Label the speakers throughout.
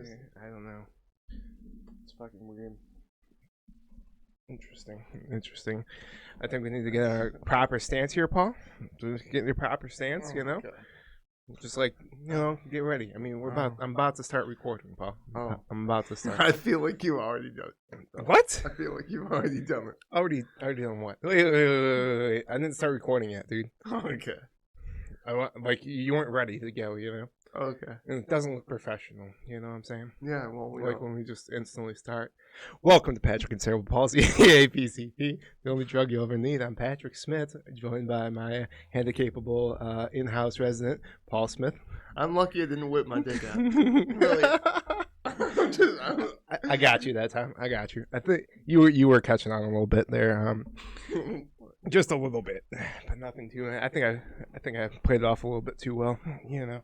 Speaker 1: I don't know. It's fucking weird. Interesting. I think we need to get our proper stance here, Paul. Just get your proper stance, you know.
Speaker 2: Okay.
Speaker 1: Just like, get ready. I mean, I'm about to start recording, Paul.
Speaker 2: Oh.
Speaker 1: I'm about to start.
Speaker 2: I feel like you already done it.
Speaker 1: What?
Speaker 2: I feel like you've already done it.
Speaker 1: Already done what? Wait. I didn't start recording yet, dude.
Speaker 2: Okay.
Speaker 1: You weren't ready to go, you know.
Speaker 2: Okay.
Speaker 1: And it doesn't look professional, you know what I'm saying?
Speaker 2: Yeah, well, we
Speaker 1: Like
Speaker 2: know.
Speaker 1: when we just instantly start. Welcome to Patrick and Cerebral Paulsy, aka PCP, the only drug you'll ever need. I'm Patrick Smith, joined by my handicapable in-house resident, Paul Smith.
Speaker 2: I'm lucky I didn't whip my dick out.
Speaker 1: Really? I got you that time. I got you. I think you were catching on a little bit there. Just a little bit, but nothing too. I think I played it off a little bit too well, you know.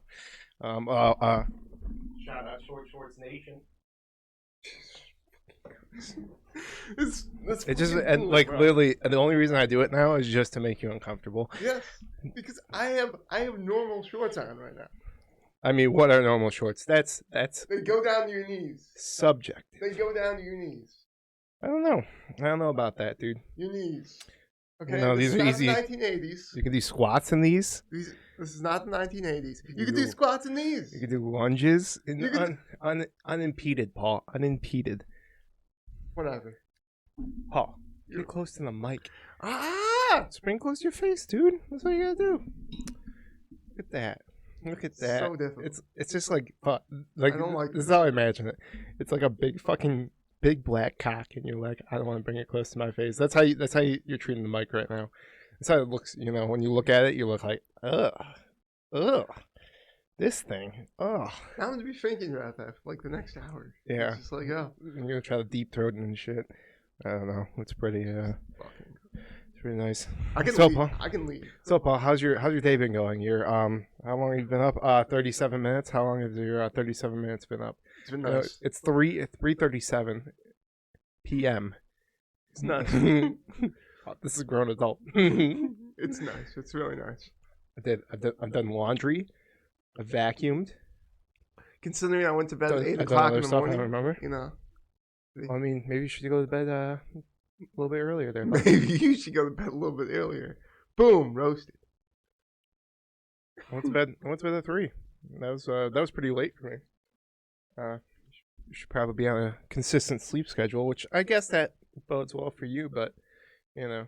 Speaker 1: Shout out Short Shorts Nation.
Speaker 2: That's
Speaker 1: It just
Speaker 2: cool,
Speaker 1: like
Speaker 2: bro.
Speaker 1: literally the only reason I do it now is just to make you uncomfortable.
Speaker 2: Yes, because I have normal shorts on right now.
Speaker 1: I mean, what are normal shorts? That's
Speaker 2: They go down to your knees.
Speaker 1: subject.
Speaker 2: They go down to your knees.
Speaker 1: I don't know about that, dude.
Speaker 2: Your knees. Okay,
Speaker 1: No,
Speaker 2: this
Speaker 1: these
Speaker 2: is
Speaker 1: are
Speaker 2: not
Speaker 1: easy.
Speaker 2: the 1980s.
Speaker 1: You can do squats in these.
Speaker 2: This is not the 1980s. You
Speaker 1: You
Speaker 2: can do
Speaker 1: do.
Speaker 2: squats in these.
Speaker 1: You can do lunges
Speaker 2: You can
Speaker 1: unimpeded, Paul. Unimpeded.
Speaker 2: Whatever.
Speaker 1: Paul, get close to the mic.
Speaker 2: Ah!
Speaker 1: Just bring close to your face, dude. That's what you gotta do. Look at that. Look at that.
Speaker 2: So difficult.
Speaker 1: It's just like
Speaker 2: I don't like
Speaker 1: this is how I imagine it. It's like a big black cock, and you're like, I don't want to bring it close to my face. That's how you're treating the mic right now. That's how it looks. You know, when you look at it, you look like, ugh, this thing, ugh.
Speaker 2: I'm gonna be thinking about that for like the next hour.
Speaker 1: Yeah.
Speaker 2: It's just like, oh,
Speaker 1: I'm gonna try to deep throat and shit. I don't know. It's pretty.
Speaker 2: fucking.
Speaker 1: It's pretty nice.
Speaker 2: I can
Speaker 1: So,
Speaker 2: leave.
Speaker 1: Paul?
Speaker 2: I can leave.
Speaker 1: So, Paul, how's your day been going? You're how long have you been up? 37 minutes. How long has your 37 minutes been up?
Speaker 2: It's been nice.
Speaker 1: It's 3:37 p.m.
Speaker 2: It's nice.
Speaker 1: Oh, this is a grown adult.
Speaker 2: It's nice. It's really nice.
Speaker 1: I've done laundry. I vacuumed.
Speaker 2: Considering I went to bed at 8
Speaker 1: I've done
Speaker 2: o'clock
Speaker 1: other
Speaker 2: in the
Speaker 1: stuff. I
Speaker 2: morning,
Speaker 1: remember.
Speaker 2: you know,
Speaker 1: I mean, maybe you should go to bed a little bit earlier there. Bud.
Speaker 2: maybe you should go to bed a little bit earlier. Boom, roasted.
Speaker 1: I went to bed at 3. That was pretty late for me. You should probably be on a consistent sleep schedule, which I guess that bodes well for you, but you know,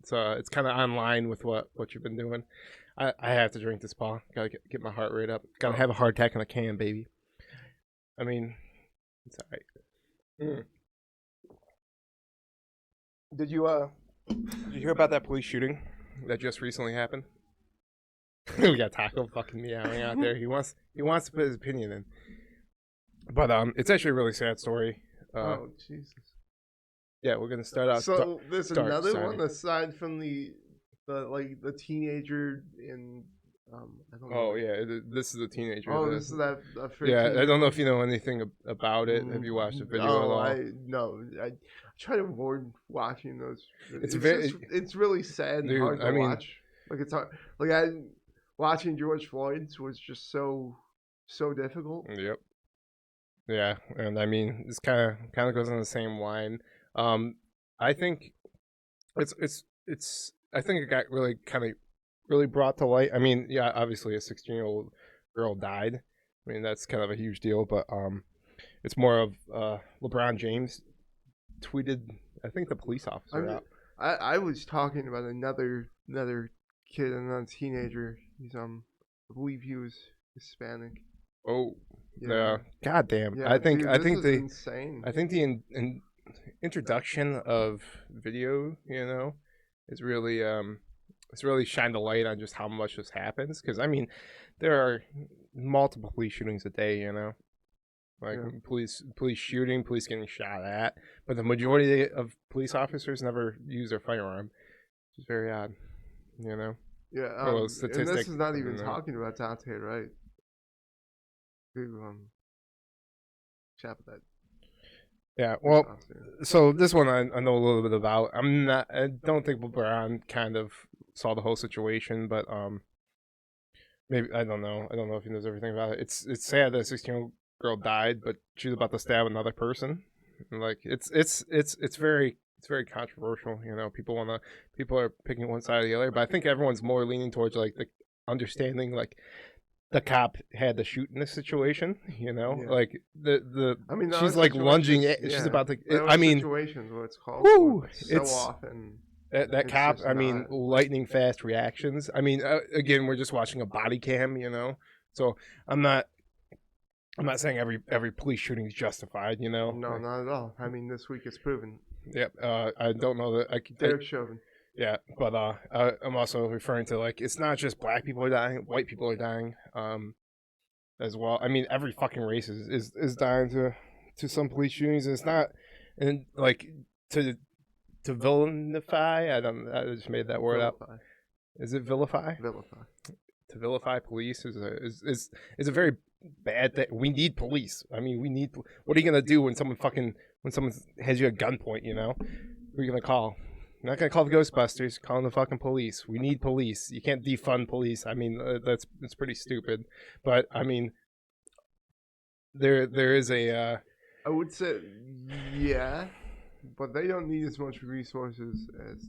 Speaker 1: it's kind of online with what you've been doing. I have to drink this, Paul. Gotta get my heart rate up. Gotta have a heart attack in a can, baby. I mean, it's alright. Did you hear about that police shooting that just recently happened? We got Taco fucking meowing out there. He wants to put his opinion in. But it's actually a really sad story.
Speaker 2: Oh Jesus!
Speaker 1: Yeah, we're gonna start out.
Speaker 2: So there's another
Speaker 1: sorry.
Speaker 2: one aside from the teenager in I don't know.
Speaker 1: Oh yeah, this is a teenager.
Speaker 2: Oh, this is that.
Speaker 1: Yeah, I don't know if you know anything about it. Have you watched the video at all?
Speaker 2: I try to avoid watching those.
Speaker 1: It's
Speaker 2: it's really sad and
Speaker 1: Dude,
Speaker 2: hard to
Speaker 1: I mean-
Speaker 2: watch. Like it's hard. Like watching George Floyd's was just so difficult.
Speaker 1: Yep. Yeah, and I mean, this kind of goes on the same line. I think it's. I think it got really brought to light. I mean, yeah, obviously a 16-year-old girl died. I mean, that's kind of a huge deal, but it's more of LeBron James tweeted, I think, the police officer out.
Speaker 2: I was talking about another kid, another teenager. He's I believe he was Hispanic.
Speaker 1: Oh, yeah. Goddamn.
Speaker 2: Yeah,
Speaker 1: I think
Speaker 2: this is
Speaker 1: the
Speaker 2: insane.
Speaker 1: I think the introduction of video, is really it's really shined a light on just how much this happens. Because I mean, there are multiple police shootings a day. Like police shooting, police getting shot at, but the majority of police officers never use their firearm, which is very odd.
Speaker 2: Yeah,
Speaker 1: Well,
Speaker 2: and
Speaker 1: statistic,
Speaker 2: this is not even talking about Dante, right? Who chap that.
Speaker 1: Yeah, well, so this one I know a little bit about. I don't think LeBron kind of saw the whole situation, but maybe I don't know. I don't know if he knows everything about it. It's sad that a 16-year-old girl died, but she's about to stab another person. And, like it's very controversial. You know, people are picking one side or the other, but I think everyone's more leaning towards like the understanding like the cop had to shoot in this situation. You know,
Speaker 2: Yeah.
Speaker 1: like the
Speaker 2: I mean,
Speaker 1: she's like lunging. She's about to. I mean,
Speaker 2: situations where it's called
Speaker 1: whew,
Speaker 2: for, so often.
Speaker 1: That
Speaker 2: It's
Speaker 1: cop,
Speaker 2: just
Speaker 1: I mean,
Speaker 2: not.
Speaker 1: lightning fast reactions. I mean, again, we're just watching a body cam, you know. So I'm not saying every police shooting is justified, you know.
Speaker 2: No, not at all. I mean, this week it's proven.
Speaker 1: Yep. I don't know that
Speaker 2: Derek Chauvin.
Speaker 1: yeah, but I'm also referring to like it's not just black people are dying, white people are dying, as well. I mean, every fucking race is dying to some police shootings, and it's not, and like to villainify. I just made that word up.
Speaker 2: Vilify.
Speaker 1: Is it vilify?
Speaker 2: Vilify.
Speaker 1: To vilify police is a very bad thing. We need police. I mean, we need. What are you gonna do when someone has you at gunpoint? You know, who are you gonna call? You're not gonna call the Ghostbusters. Calling the fucking police. We need police. You can't defund police. I mean, that's pretty stupid. But I mean, there is a.
Speaker 2: I would say, yeah, but they don't need as much resources as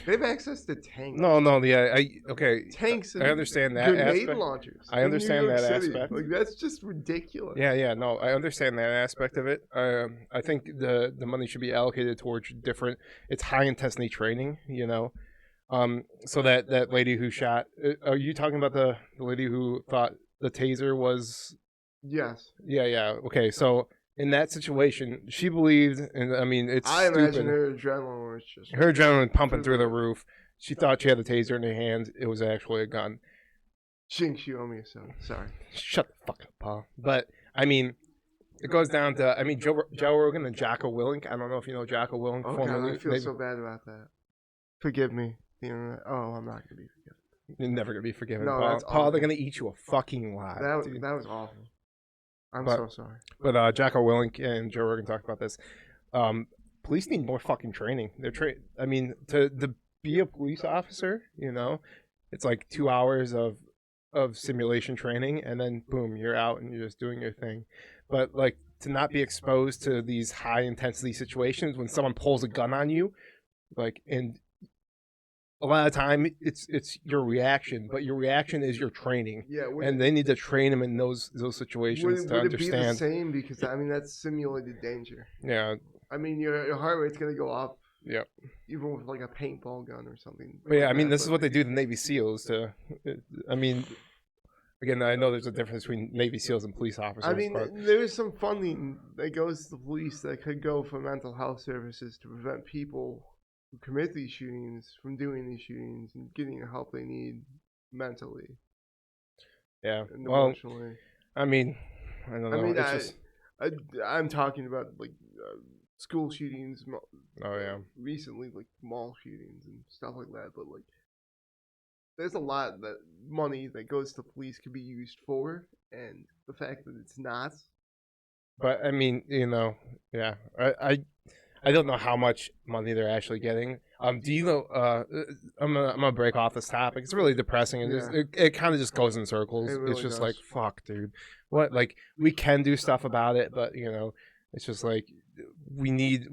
Speaker 2: they have access to tanks.
Speaker 1: No, yeah, okay.
Speaker 2: Tanks. And
Speaker 1: I understand that
Speaker 2: grenade
Speaker 1: aspect.
Speaker 2: launchers.
Speaker 1: I understand that
Speaker 2: City.
Speaker 1: aspect.
Speaker 2: Like that's just ridiculous.
Speaker 1: Yeah, no, I understand that aspect of it. I think the money should be allocated towards different. It's high intensity training, you know. So that lady who shot. Are you talking about the lady who thought the taser was?
Speaker 2: Yes.
Speaker 1: Yeah. Okay, so in that situation, she believed, and I mean, it's
Speaker 2: I
Speaker 1: stupid.
Speaker 2: imagine her adrenaline was just
Speaker 1: her adrenaline pumping through the roof. She thought she had the taser in her hand. It was actually a gun.
Speaker 2: Jinx, you owe me a soda. Sorry.
Speaker 1: Shut the fuck up, Paul. But I mean, it goes down to Joe Rogan and Jocko Willink. I don't know if you know Jocko Willink.
Speaker 2: Oh God, I feel so bad about that. Forgive me. The internet. Oh, I'm not gonna be forgiven.
Speaker 1: You're never gonna be forgiven,
Speaker 2: No,
Speaker 1: Paul.
Speaker 2: that's
Speaker 1: Paul,
Speaker 2: awful.
Speaker 1: they're gonna eat you a fucking lot.
Speaker 2: That was awful. I'm so sorry.
Speaker 1: But Jocko Willink and Joe Rogan talked about this. Police need more fucking training. I mean, to be a police officer, you know, it's like 2 hours of simulation training, and then boom, you're out and you're just doing your thing. But like to not be exposed to these high intensity situations when someone pulls a gun on you, like, and a lot of time it's your reaction, but your reaction is your training.
Speaker 2: Yeah,
Speaker 1: and they need to train them in those situations to
Speaker 2: would
Speaker 1: understand.
Speaker 2: it be the same? Because I mean, that's simulated danger.
Speaker 1: Yeah.
Speaker 2: I mean, your heart rate's gonna go up.
Speaker 1: Yep.
Speaker 2: Even with like a paintball gun or something.
Speaker 1: But yeah, I mean, this is what they do to Navy SEALs. I mean, again, I know there's a difference between Navy SEAls and police officers.
Speaker 2: I mean,
Speaker 1: but
Speaker 2: there's some funding that goes to the police that could go for mental health services to prevent people who commit these shootings from doing these shootings and getting the help they need mentally.
Speaker 1: Yeah.
Speaker 2: And
Speaker 1: well,
Speaker 2: emotionally.
Speaker 1: I mean, I don't know.
Speaker 2: I mean,
Speaker 1: it's just.
Speaker 2: I'm talking about like school shootings.
Speaker 1: Oh yeah.
Speaker 2: Recently, like mall shootings and stuff like that. But like, there's a lot that money that goes to police could be used for, and the fact that it's not.
Speaker 1: But I mean, you know, yeah, I don't know how much money they're actually getting. Do you know? I'm gonna break off this topic. It's really depressing, and
Speaker 2: Yeah.
Speaker 1: it kind of just goes in circles.
Speaker 2: It really
Speaker 1: it's just
Speaker 2: does.
Speaker 1: like fuck, dude. What like we can do stuff about it, but you know, it's just like we need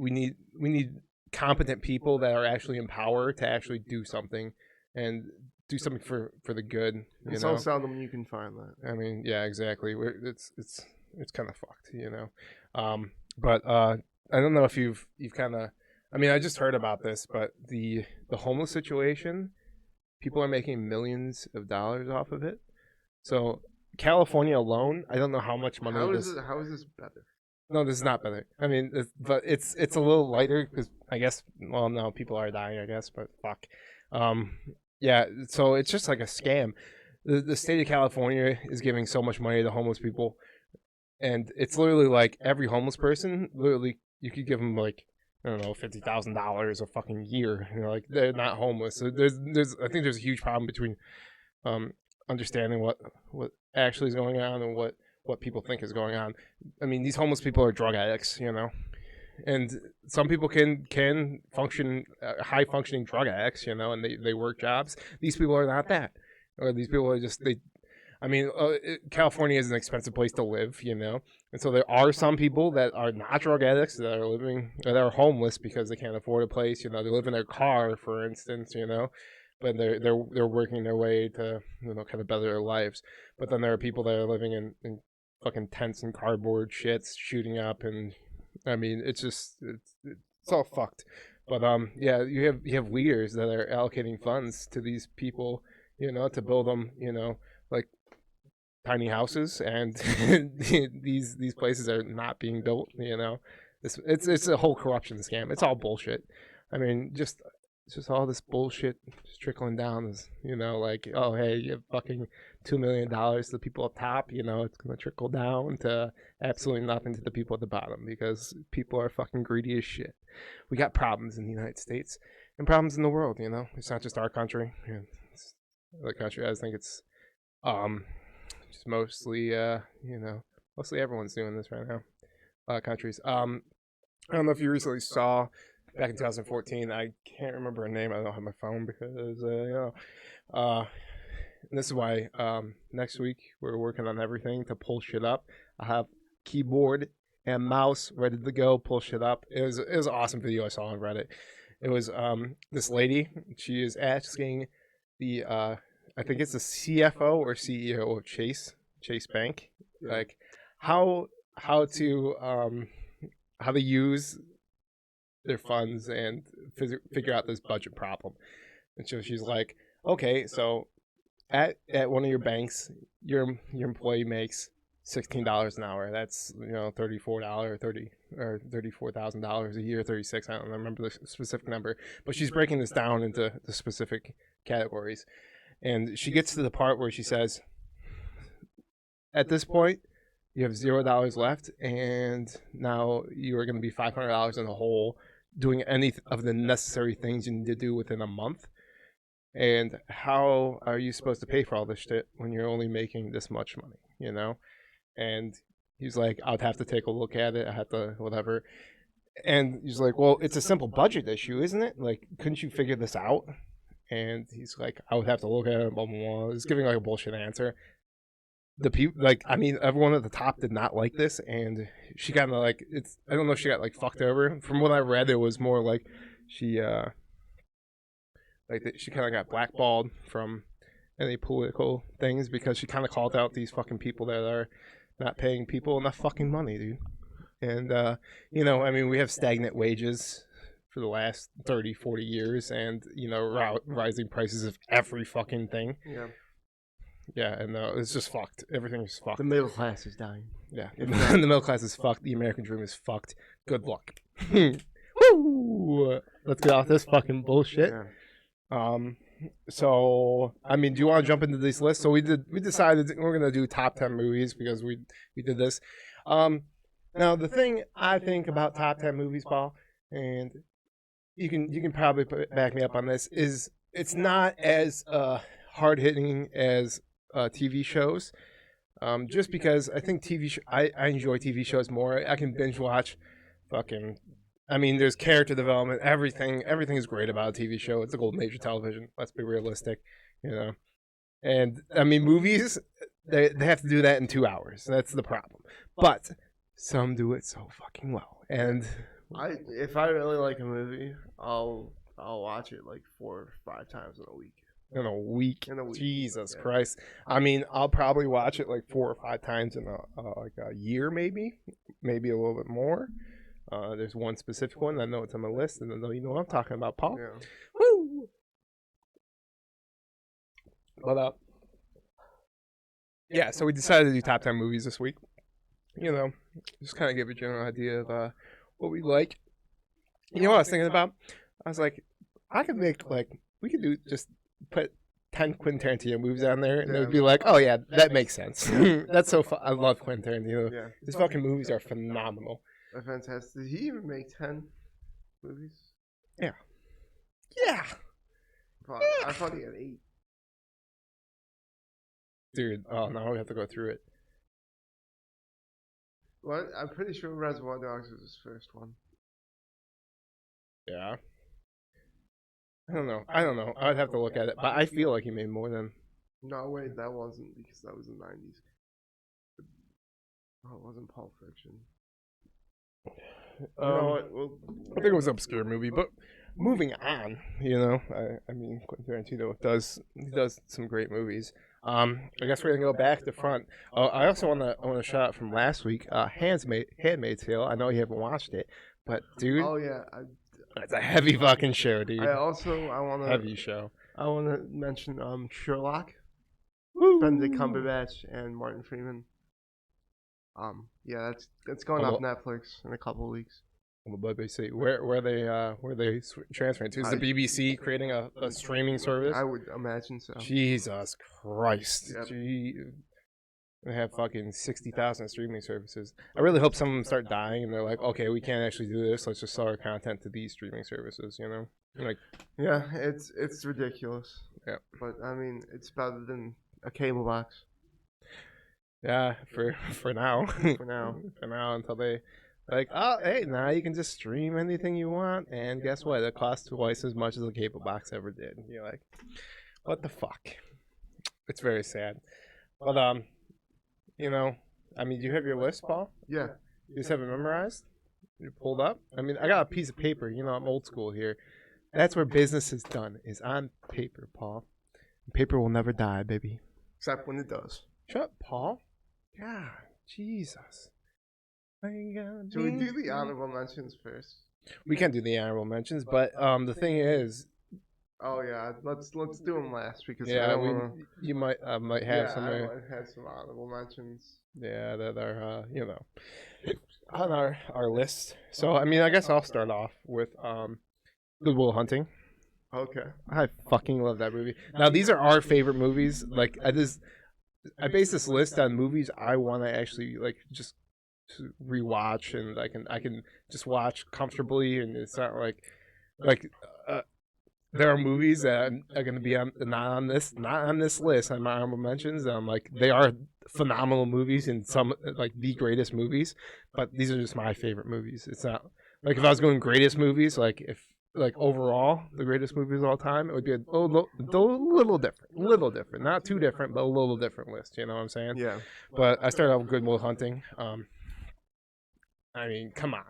Speaker 1: competent people that are actually in power to actually do something and do something for the good. You
Speaker 2: It's
Speaker 1: know?
Speaker 2: so seldom you can find that.
Speaker 1: I mean, yeah, exactly. It's kind of fucked, you know. But I don't know if you've kind of. I mean, I just heard about this, but the homeless situation, people are making millions of dollars off of it. So California alone, I don't know how much money.
Speaker 2: How is this better?
Speaker 1: No, this is not better. I mean, but it's a little lighter because I guess. Well, no, people are dying. I guess, but fuck. Yeah. So it's just like a scam. The state of California is giving so much money to homeless people, and it's literally like every homeless person, literally, you could give them like I don't know $50,000 a fucking year. You know, like they're not homeless. So I think there's a huge problem between understanding what actually is going on and what people think is going on. I mean, these homeless people are drug addicts, you know, and some people can function high functioning drug addicts, you know, and they work jobs. These people are not that, or these people are just I mean, California is an expensive place to live, you know, and so there are some people that are not drug addicts that are living that are homeless because they can't afford a place. You know, they live in their car, for instance, you know, but they're working their way to kind of better their lives. But then there are people that are living in fucking tents and cardboard shits, shooting up, and I mean, it's all fucked. But yeah, you have leaders that are allocating funds to these people, to build them, like tiny houses, and these places are not being built. It's a whole corruption scam. It's all bullshit. I mean, it's just all this bullshit just trickling down. Is like, oh hey, you have fucking $2 million to the people up top. It's gonna trickle down to absolutely nothing to the people at the bottom because people are fucking greedy as shit. We got problems in the United States and problems in the world. It's not just our country. It's other country. I think it's just mostly mostly everyone's doing this right now. A lot of countries. I don't know if you recently saw back in 2014. I can't remember her name. I don't have my phone because and this is why next week we're working on everything to pull shit up. I have keyboard and mouse ready to go, pull shit up. It was an awesome video I saw on Reddit. It was this lady. She is asking the I think it's the CFO or CEO of Chase Bank, like how to use their funds and figure out this budget problem. And so she's like, okay, so at one of your banks, your employee makes $16 an hour. That's $34,000 a year, 36. I don't remember the specific number, but she's breaking this down into the specific categories. And she gets to the part where she says, at this point, you have $0 left, and now you are going to be $500 in the hole doing any of the necessary things you need to do within a month. And how are you supposed to pay for all this shit when you're only making this much money, And he's like, I'd have to take a look at it. I have to, whatever. And he's like, well, it's a simple budget issue, isn't it? Like, couldn't you figure this out? And he's like, I would have to look at it, blah, blah, blah. He's giving like a bullshit answer. The people, like, I mean, everyone at the top did not like this, and she kind of like, I don't know if she got like fucked over. From what I read, it was more like she kind of got blackballed from any political things because she kind of called out these fucking people that are not paying people enough fucking money, dude. And I mean, we have stagnant wages for the last 30, 40 years, and rising prices of every fucking thing. Yeah, and it's just fucked. Everything's fucked.
Speaker 2: The middle class is dying.
Speaker 1: Yeah, the middle class is fucked. The American dream is fucked. Good luck. Woo! Let's get off this fucking bullshit. Yeah. So I mean, do you want to jump into this list? So we decided we're gonna do top 10 movies because we did this. Now the thing I think about top 10 movies, Paul, and you can probably back me up on this, is it's not as hard hitting as TV shows. Just because I think I enjoy TV shows more. I can binge watch fucking. I mean, there's character development. Everything is great about a TV show. It's a golden age of television. Let's be realistic, And I mean, movies they have to do that in 2 hours. That's the problem. But some do it so fucking well. And
Speaker 2: if I really like a movie, I'll watch it like 4 or 5 times in a week.
Speaker 1: In a week. Jesus Christ. I mean, I'll probably watch it like 4 or 5 times in a year, maybe a little bit more. There's one specific one I know it's on my list, and I know you know what I'm talking about, Paul.
Speaker 2: Yeah.
Speaker 1: Woo! But yeah, so we decided to do top 10 movies this week. Just kind of give a general idea of what we like. You know what I was thinking about? I was like, I could make we could do just put 10 Quentin Tarantino movies on there, and it would be like, oh yeah, that makes sense. That's so fun. I love Quentin Tarantino. Yeah. His fucking movies are phenomenal.
Speaker 2: They're fantastic. Did he even make 10 movies?
Speaker 1: Yeah. Yeah.
Speaker 2: I thought he had 8.
Speaker 1: Dude, oh no, we have to go through it.
Speaker 2: What? I'm pretty sure Reservoir Dogs was his first one.
Speaker 1: Yeah. I don't know. I'd have to look at it, but I feel like he made more than
Speaker 2: No, wait, that wasn't because that was the 90s. Oh, it wasn't Pulp Fiction. You know what? Well,
Speaker 1: I think it was an obscure movie, but moving on, you know, I mean, Quentin Tarantino does some great movies. I guess we're gonna go back to front. I also want to shout out from last week, Handmaid's Tale. I know you haven't watched it, but dude,
Speaker 2: oh yeah.
Speaker 1: it's a heavy fucking show, dude.
Speaker 2: I want
Speaker 1: Heavy show.
Speaker 2: I want to mention Sherlock,
Speaker 1: Woo!
Speaker 2: Benedict Cumberbatch and Martin Freeman. Yeah, that's going off Netflix in a couple of weeks.
Speaker 1: What they say? Where they transferring to? Is the BBC creating a streaming service?
Speaker 2: I would imagine so.
Speaker 1: Jesus Christ!
Speaker 2: Yep.
Speaker 1: They have fucking 60,000 streaming services. I really hope some of them start dying and they're like, okay, we can't actually do this. Let's just sell our content to these streaming services. You know, like
Speaker 2: yeah, it's ridiculous.
Speaker 1: Yeah,
Speaker 2: but I mean, it's better than a cable box.
Speaker 1: Yeah, for now.
Speaker 2: For now
Speaker 1: until they like, oh, hey, now you can just stream anything you want, and guess what? It costs twice as much as a cable box ever did. And you're like, what the fuck? It's very sad. But you know, I mean, do you have your list, Paul?
Speaker 2: Yeah.
Speaker 1: You just have it memorized? You pulled up? I mean, I got a piece of paper. You know, I'm old school here. That's where business is done, is on paper, Paul. Paper will never die, baby.
Speaker 2: Except when it does.
Speaker 1: Shut up, Paul. God, Jesus.
Speaker 2: Should we do the honorable mentions first?
Speaker 1: We can do the honorable mentions, but the thing is,
Speaker 2: oh yeah, let's do them last because
Speaker 1: you might have some.
Speaker 2: I might have some honorable mentions.
Speaker 1: Yeah, that are you know, on our list. So I mean, I guess I'll start off with Good Will Hunting.
Speaker 2: Okay.
Speaker 1: I fucking love that movie. Now these are our favorite movies. Like I base this list on movies I want to actually like just rewatch, and I can just watch comfortably, and it's not like there are movies that are going to be not on this list on my honorable mentions. Like they are phenomenal movies and some like the greatest movies, but these are just my favorite movies. It's not like if I was going greatest movies, like if like overall the greatest movies of all time, it would be a little different, not too different, but a little different list. You know what I'm saying?
Speaker 2: Yeah.
Speaker 1: But I started off with Good Will Hunting. I mean, come on,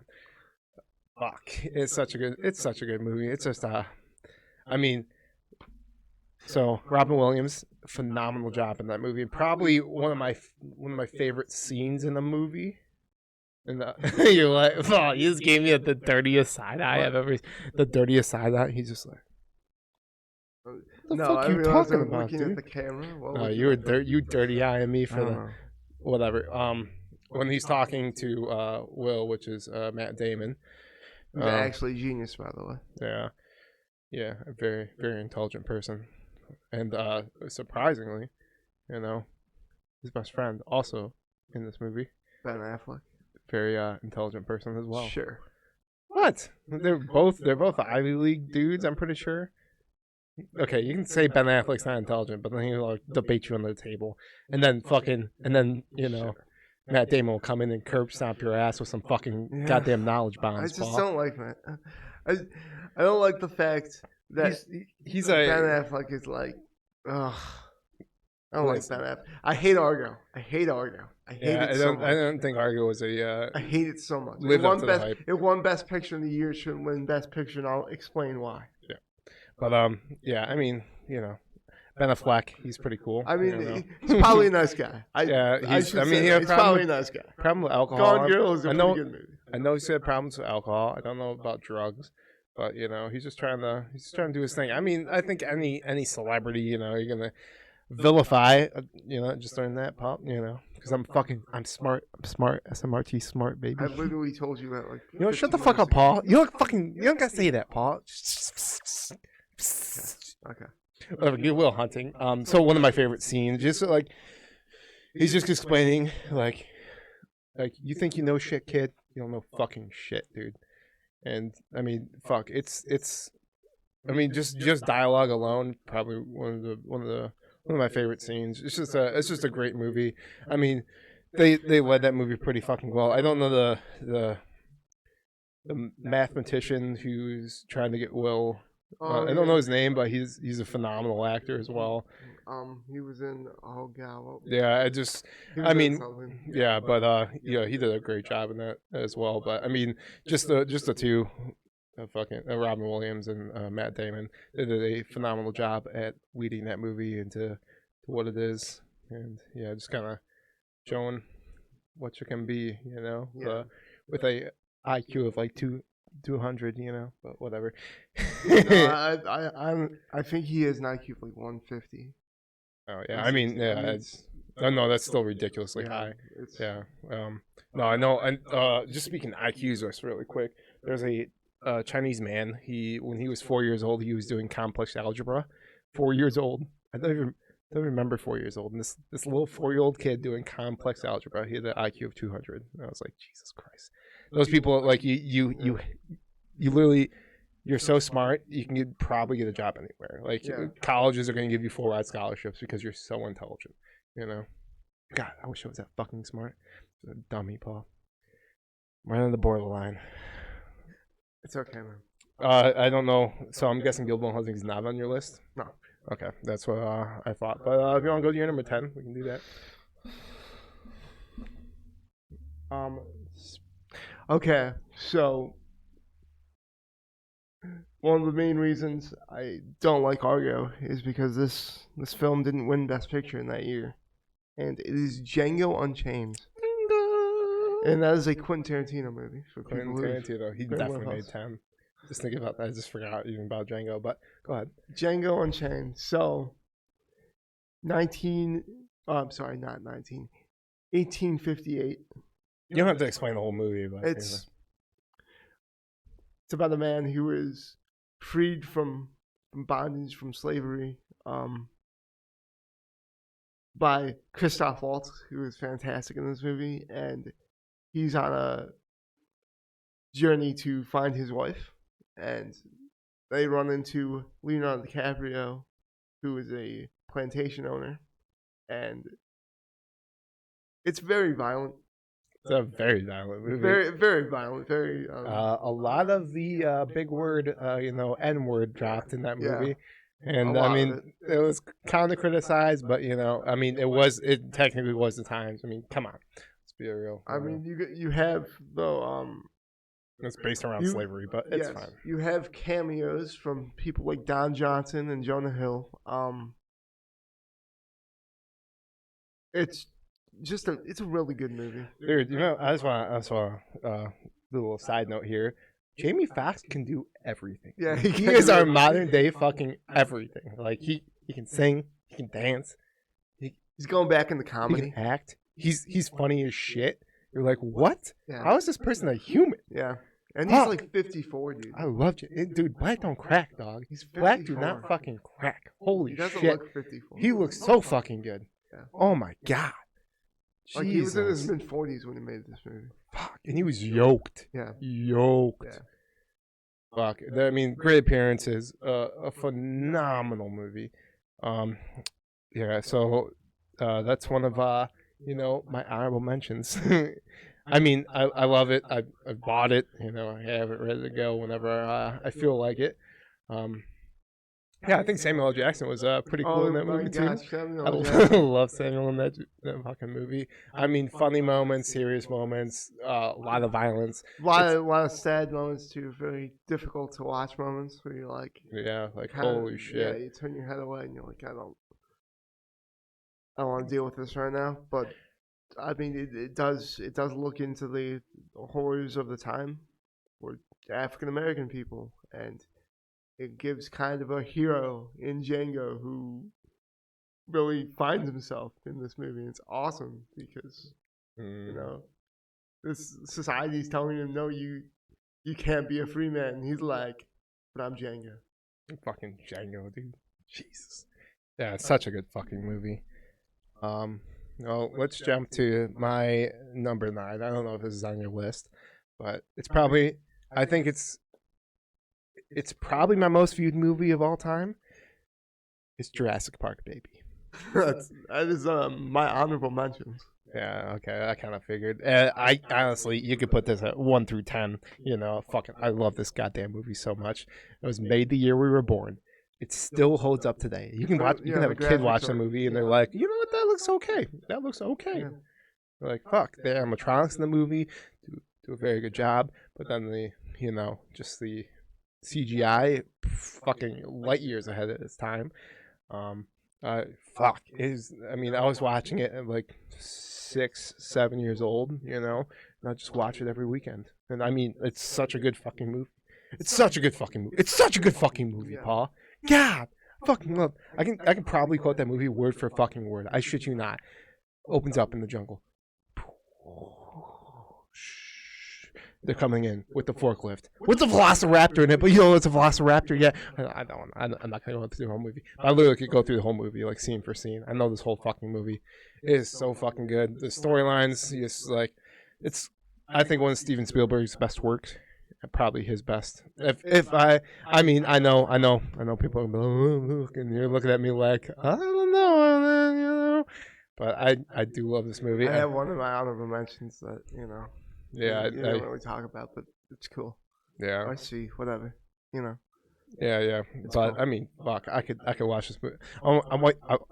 Speaker 1: fuck! It's such a good movie. It's just I mean, so Robin Williams, phenomenal job in that movie. Probably one of my favorite scenes in the movie. And you're like, oh, you just gave me the dirtiest side eye I've ever. The dirtiest side eye. He's just like, what the fuck you talking about,
Speaker 2: looking
Speaker 1: dude?
Speaker 2: At the camera.
Speaker 1: No, you dirty eyeing me for the whatever. When he's talking to Will, which is Matt Damon.
Speaker 2: He's actually genius, by the way.
Speaker 1: Yeah, a very, very intelligent person. And surprisingly, you know, his best friend also in this movie.
Speaker 2: Ben Affleck.
Speaker 1: Very intelligent person as well.
Speaker 2: Sure.
Speaker 1: What? They're both Ivy League dudes, I'm pretty sure. Okay, you can say Ben Affleck's not intelligent, but then he'll like, debate you under the table. And then you know, sure. Matt Damon will come in and curb stomp your ass with some fucking goddamn knowledge bombs.
Speaker 2: I just don't like that. I don't like the fact that
Speaker 1: he's
Speaker 2: Ben Affleck is like, ugh. I don't like Ben Affleck. I hate Argo. I hate it so much.
Speaker 1: I don't think Argo was a.
Speaker 2: I hate it so much. It won Best Picture in the year. It shouldn't win Best Picture, and I'll explain why.
Speaker 1: Yeah, but yeah, I mean, you know, Ben Affleck, he's pretty cool.
Speaker 2: I mean, he's probably a nice guy. He's probably a nice guy.
Speaker 1: Problem with alcohol.
Speaker 2: Gone Girl is a pretty good movie.
Speaker 1: I know he's had problems with alcohol. I don't know about drugs. But you know, he's just trying to do his thing. I mean, I think any celebrity, you know, you're gonna vilify, you know, just learn that, Pop, you know, because I'm smart, SMRT smart, baby.
Speaker 2: I literally told you that, like,
Speaker 1: you know, shut the fuck up, Paul. You don't gotta say that, Paul.
Speaker 2: Okay.
Speaker 1: Whatever, Good Will Hunting. So one of my favorite scenes, just like, he's just explaining, like, you think you know shit, kid? You don't know fucking shit, dude. And I mean, fuck, it's. I mean, just dialogue alone, probably one of my favorite scenes. It's just a great movie. I mean, they led that movie pretty fucking well. I don't know the mathematician who's trying to get Will I don't know his name, but he's a phenomenal actor as well.
Speaker 2: He was in what
Speaker 1: Yeah,
Speaker 2: he
Speaker 1: I
Speaker 2: was in
Speaker 1: mean,
Speaker 2: something.
Speaker 1: yeah, but yeah, he did a great job in that as well. But I mean, just the two, Robin Williams and Matt Damon, they did a phenomenal job at leading that movie into to what it is, and yeah, just kind of showing what you can be,
Speaker 2: Yeah.
Speaker 1: with a IQ of like 200, but whatever.
Speaker 2: No, I think he has an IQ of like 150.
Speaker 1: Oh yeah, I mean, yeah, no, that's still ridiculously high. Yeah. No, I know. And just speaking IQs, just really quick. There's a Chinese man. When he was 4 years old, he was doing complex algebra. 4 years old. I don't remember 4 years old. And this little 4-year-old kid doing complex algebra. He had an IQ of 200. And I was like, Jesus Christ. Those people, like you literally. You're so smart, you can probably get a job anywhere. Like, colleges are going to give you full ride scholarships because you're so intelligent, God, I wish I was that fucking smart. A dummy, Paul. Right on the borderline.
Speaker 2: It's okay, man.
Speaker 1: I don't know. So I'm guessing Gilmore Hunting's not on your list?
Speaker 2: No.
Speaker 1: Okay, that's what I thought. But if you want to go to your number 10, we can do that.
Speaker 2: Okay, so one of the main reasons I don't like Argo is because this film didn't win Best Picture in that year, and it is Django Unchained. And that is a Quentin Tarantino movie. For
Speaker 1: Quentin Tarantino, he definitely made 10. Just thinking about that, I just forgot even about Django, but go ahead.
Speaker 2: Django Unchained. So, 1858.
Speaker 1: You don't have to explain the whole movie, but
Speaker 2: it's about a man who is freed from bondage, from slavery, by Christoph Waltz, who is fantastic in this movie, and he's on a journey to find his wife, and they run into Leonardo DiCaprio, who is a plantation owner, and it's very violent.
Speaker 1: It's a very violent movie.
Speaker 2: Very, very violent. Very.
Speaker 1: A lot of the big word, N word dropped in that movie.
Speaker 2: Yeah.
Speaker 1: And I mean, it was kind of criticized, but I mean, it technically was the times. I mean, come on, let's be real.
Speaker 2: I mean, you have the
Speaker 1: it's based around slavery, but it's fine.
Speaker 2: You have cameos from people like Don Johnson and Jonah Hill. It's just it's a really good movie.
Speaker 1: Dude, I just want to do a little side note here. Jamie Foxx can do everything.
Speaker 2: Yeah,
Speaker 1: he is our modern day fucking everything. Like he can sing, he can dance.
Speaker 2: He's going back into comedy.
Speaker 1: He can act. He's funny as shit. You're like, what?
Speaker 2: Yeah.
Speaker 1: How is this person a human?
Speaker 2: Yeah. And he's like 54, dude.
Speaker 1: I loved it. Dude, black don't crack, dog.
Speaker 2: He's 54.
Speaker 1: Black do not fucking crack. Holy
Speaker 2: he doesn't
Speaker 1: shit.
Speaker 2: Look 54.
Speaker 1: He looks so fucking good.
Speaker 2: Yeah.
Speaker 1: Oh my god.
Speaker 2: Like he was in his mid-40s when he made this movie.
Speaker 1: Fuck. And he was yoked.
Speaker 2: Yeah.
Speaker 1: Yoked.
Speaker 2: Yeah.
Speaker 1: Fuck. I mean, great appearances. A phenomenal movie. Yeah, so that's one of my honorable mentions. I mean, I love it. I bought it. I have it ready to go whenever I feel like it. Yeah, I think Samuel L. Jackson was pretty cool in that movie too. I love Samuel in that fucking movie. I mean, funny moments, serious moments, a lot of violence,
Speaker 2: a lot of sad moments too. Very difficult to watch moments where you're like,
Speaker 1: holy shit.
Speaker 2: Yeah, you turn your head away and you're like, I don't want to deal with this right now. But I mean, it does look into the horrors of the time for African American people, and it gives kind of a hero in Django who really finds himself in this movie. It's awesome because this society's telling him, no, you can't be a free man. And he's like, but I'm Django.
Speaker 1: Fucking Django, dude. Jesus. Yeah, it's such a good fucking movie. Well, let's jump to my number 9. I don't know if this is on your list, but it's probably, I think it's probably my most viewed movie of all time. It's Jurassic Park, baby.
Speaker 2: That is my honorable mentions.
Speaker 1: Yeah, okay, I kind of figured. I honestly, you could put this at 1 through 10. You know, fucking, I love this goddamn movie so much. It was made the year we were born. It still holds up today. You can watch, you can
Speaker 2: Yeah,
Speaker 1: have
Speaker 2: the
Speaker 1: a kid
Speaker 2: graphics
Speaker 1: watch the
Speaker 2: are
Speaker 1: movie, and
Speaker 2: yeah.
Speaker 1: they're like, you know what, that looks okay. That looks okay.
Speaker 2: Yeah.
Speaker 1: They're like, fuck, the animatronics in the movie do a very good job, but then just the CGI, fucking light years ahead of its time. Um, fuck is. I mean, I was watching it at like 6, 7 years old, and I just watch it every weekend. And I mean, it's such a good fucking movie. It's such a good fucking movie. It's such a good fucking movie,
Speaker 2: Yeah.
Speaker 1: Paul. God, fucking love. I can probably quote that movie word for fucking word. I shit you not. Opens up in the jungle. They're coming in with the forklift, with the Velociraptor in it. But it's a Velociraptor. Yeah, I'm not gonna go through the whole movie. I literally could go through the whole movie, like scene for scene. I know this whole fucking movie is so fucking good. The storylines, just like it's. I think one of Steven Spielberg's best works, probably his best. I mean, I know people are and you're looking at me like I don't know, but I do love this movie.
Speaker 2: I have one of my honorable mentions that
Speaker 1: Yeah,
Speaker 2: you don't really talk about, but it's cool.
Speaker 1: yeah.
Speaker 2: I see, whatever,
Speaker 1: Yeah. But
Speaker 2: cool.
Speaker 1: I mean, fuck, I could watch this movie. I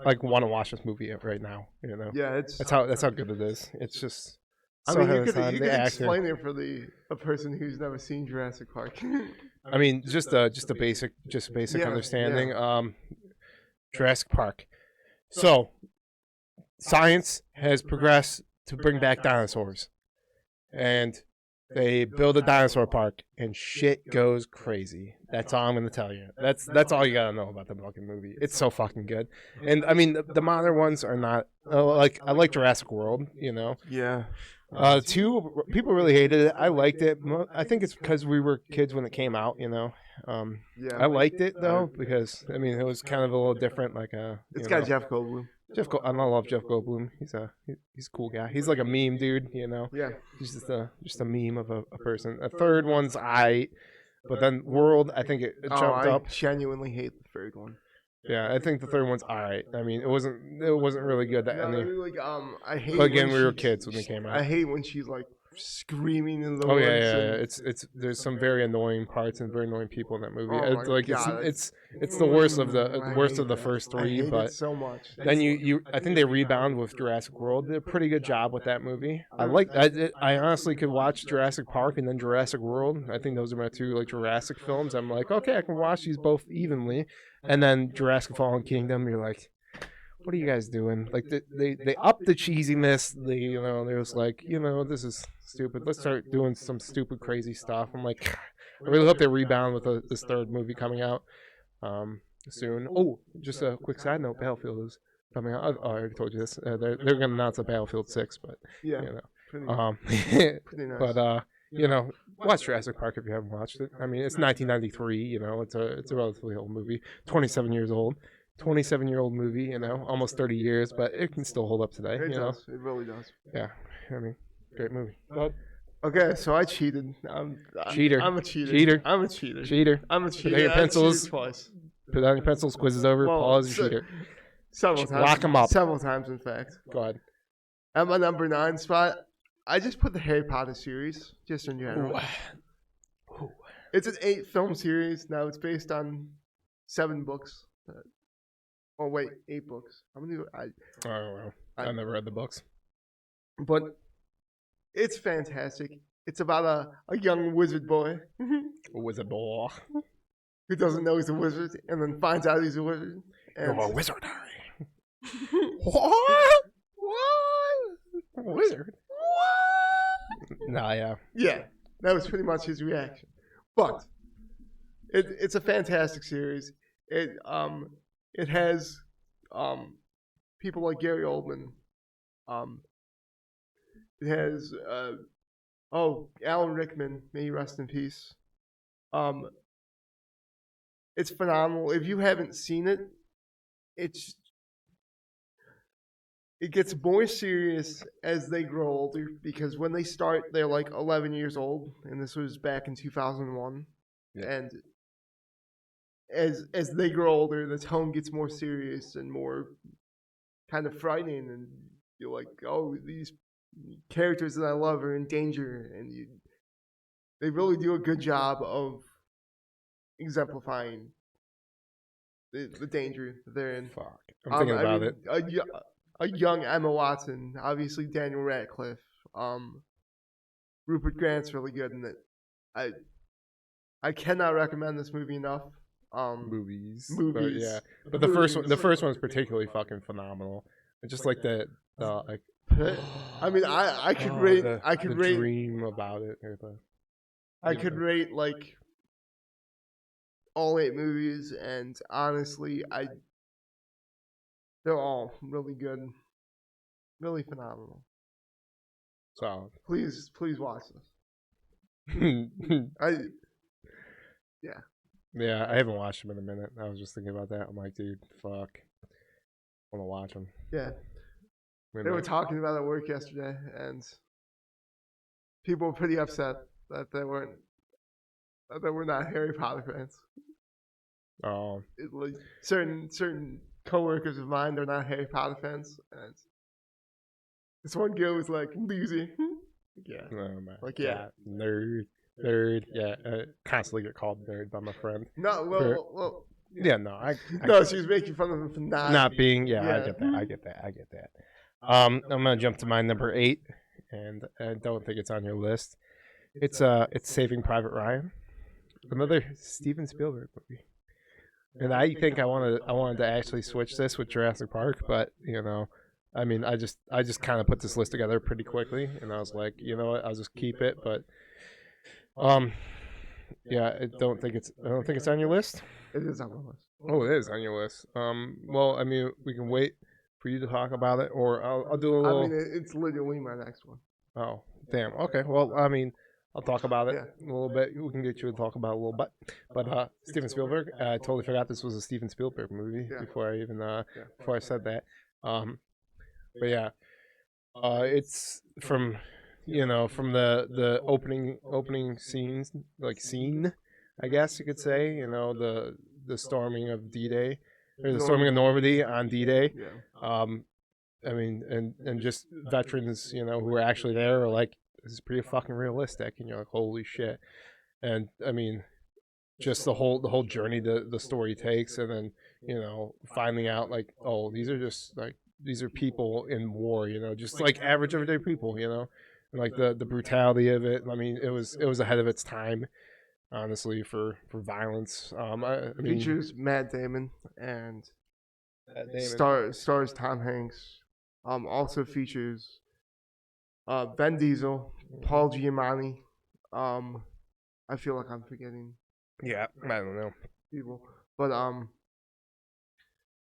Speaker 1: like want to watch this movie right now.
Speaker 2: Yeah, it's.
Speaker 1: That's how good it is. It's just.
Speaker 2: I
Speaker 1: So
Speaker 2: mean,
Speaker 1: ahead of time.
Speaker 2: you
Speaker 1: The
Speaker 2: could
Speaker 1: acting.
Speaker 2: explain it for a person who's never seen Jurassic Park.
Speaker 1: I mean, just a basic
Speaker 2: Yeah,
Speaker 1: understanding.
Speaker 2: yeah.
Speaker 1: Jurassic Park. So, science has progressed to bring back dinosaurs, and they build a dinosaur park, and shit goes crazy. That's all I'm gonna tell you. That's all you gotta know about the fucking movie. It's so fucking good. And I mean, the modern ones are not like I like Jurassic World.
Speaker 2: Yeah.
Speaker 1: Two people really hated it. I liked it. I think it's because we were kids when it came out.
Speaker 2: Yeah.
Speaker 1: I liked it though because I mean it was kind of a little different. Like
Speaker 2: It's got Jeff Goldblum.
Speaker 1: I love Jeff Goldblum. He's a cool guy. He's like a meme dude.
Speaker 2: Yeah.
Speaker 1: He's just a meme of a person. A third one's but then World, I think it jumped
Speaker 2: I
Speaker 1: up.
Speaker 2: genuinely hate the third one.
Speaker 1: Yeah, I think the third one's alright. I mean, it wasn't really good. That ending.
Speaker 2: Like I hate.
Speaker 1: But again,
Speaker 2: when
Speaker 1: we were
Speaker 2: she's-
Speaker 1: kids when they came out.
Speaker 2: I hate when she's like screaming in the
Speaker 1: Oh
Speaker 2: woods.
Speaker 1: yeah.
Speaker 2: and-
Speaker 1: It's there's some very annoying parts and very annoying people in that movie.
Speaker 2: Oh my
Speaker 1: It's like
Speaker 2: God.
Speaker 1: it's the worst of the
Speaker 2: I
Speaker 1: worst
Speaker 2: hate
Speaker 1: of the
Speaker 2: that.
Speaker 1: first
Speaker 2: I
Speaker 1: three.
Speaker 2: hate
Speaker 1: But
Speaker 2: it so much.
Speaker 1: then I think they rebound with Jurassic World. Did a pretty good job with that movie. I honestly could watch Jurassic Park and then Jurassic World. I think those are my two like Jurassic films. I'm like, okay, I can watch these both evenly. And then Jurassic Fallen Kingdom, you're like, what are you guys doing? Like they upped the cheesiness. They was like, this is stupid. Let's start doing some stupid crazy stuff. I'm like, I really hope they rebound with this third movie coming out soon. Oh, just a quick side note: Battlefield is coming out. I already told you this. They're going to announce a Battlefield 6, but
Speaker 2: Yeah. Pretty, pretty nice.
Speaker 1: but watch Jurassic Park if you haven't watched it. I mean, it's 1993. It's a relatively old movie. 27 years old. 27-year-old movie. Almost 30 years, but it can still hold up today.
Speaker 2: It does. It really does.
Speaker 1: Yeah, I mean, great movie. But
Speaker 2: Okay, so I cheated.
Speaker 1: Cheater.
Speaker 2: I'm a cheater.
Speaker 1: Cheater.
Speaker 2: I'm a cheater.
Speaker 1: Cheater.
Speaker 2: I'm a cheater.
Speaker 1: Put down your
Speaker 2: I
Speaker 1: pencils.
Speaker 2: cheated twice.
Speaker 1: Put down your pencils. Quiz is over.
Speaker 2: Well,
Speaker 1: Pause.
Speaker 2: so-
Speaker 1: Cheater.
Speaker 2: Several times.
Speaker 1: Lock 'em up.
Speaker 2: Several times, in fact.
Speaker 1: Go ahead.
Speaker 2: At my number 9 spot, I just put the Harry Potter series, just in general.
Speaker 1: Ooh.
Speaker 2: It's an 8-film series. Now it's based on 7 books. Oh wait, 8 books. How many?
Speaker 1: I don't know. I never read the books.
Speaker 2: But it's fantastic. It's about a young wizard boy
Speaker 1: Wizard boy.
Speaker 2: who doesn't know he's a wizard and then finds out he's a wizard. And
Speaker 1: You're a wizard, Harry. What? Wizard? Nah, yeah.
Speaker 2: yeah, that was pretty much his reaction. But it's a fantastic series. It has people like Gary Oldman. It has Alan Rickman, may he rest in peace. It's phenomenal. If you haven't seen it, it gets more serious as they grow older because when they start, they're like 11 years old, and this was back in 2001.
Speaker 1: Yeah.
Speaker 2: And as they grow older, the tone gets more serious and more kind of frightening, and you're like, oh, these characters that I love are in danger, and they really do a good job of exemplifying the danger that they're in.
Speaker 1: Fuck. I'm thinking about it.
Speaker 2: A young Emma Watson, obviously Daniel Radcliffe, Rupert Grant's really good in it. I cannot recommend this movie enough.
Speaker 1: Movies.
Speaker 2: Movies.
Speaker 1: But yeah. But the first one was particularly fucking phenomenal. It's just like the like
Speaker 2: I mean, I could rate. I could
Speaker 1: the
Speaker 2: rate.
Speaker 1: dream about it.
Speaker 2: I could rate like all 8 movies, and honestly, they're all really good, really phenomenal.
Speaker 1: So
Speaker 2: Please watch this.
Speaker 1: Yeah, I haven't watched them in a minute. I was just thinking about that. I'm like, dude, fuck. I want to watch them.
Speaker 2: Yeah. They were talking about it at work yesterday, and people were pretty upset that they were not Harry Potter fans.
Speaker 1: Oh.
Speaker 2: Like certain coworkers of mine are not Harry Potter fans, and this one girl was like, "Loser." Yeah.
Speaker 1: Oh my
Speaker 2: like yeah.
Speaker 1: God. Nerd. Yeah. Constantly get called nerd by my friend.
Speaker 2: No, well.
Speaker 1: Yeah, no,
Speaker 2: no, she was making fun of him for not
Speaker 1: being. Yeah, I get that. I'm gonna jump to my number 8, and I don't think it's on your list. It's Saving Private Ryan, another Steven Spielberg movie. And I think I wanted to actually switch this with Jurassic Park, but I mean, I just kind of put this list together pretty quickly, and I was like, you know what, I'll just keep it. But yeah, I don't think it's on your list.
Speaker 2: It is on my list.
Speaker 1: Oh, it is on your list. Well, I mean, we can wait for you to talk about it, or I'll do a little.
Speaker 2: I mean, it's literally my next one.
Speaker 1: Oh, damn. Okay. Well, I mean, I'll talk about it a little bit. We can get you to talk about it a little bit. But Steven Spielberg, I totally forgot this was a Steven Spielberg movie before I even before I said that. But yeah, it's from the opening scenes, like scene, I guess you could say. The storming of D-Day, or the storming of Normandy on D-Day.
Speaker 2: Yeah.
Speaker 1: I mean, and just veterans, who were actually there are like, this is pretty fucking realistic, and you're like, holy shit. And I mean, just the whole journey the story takes, and then finding out like, oh, these are people in war, just like average everyday people, and like the brutality of it. I mean, it was ahead of its time, honestly, for violence. I mean,
Speaker 2: features Matt Damon and stars Tom Hanks. Also features Vin Diesel, Paul Giamatti. I feel like I'm forgetting.
Speaker 1: Yeah, I don't know
Speaker 2: people, but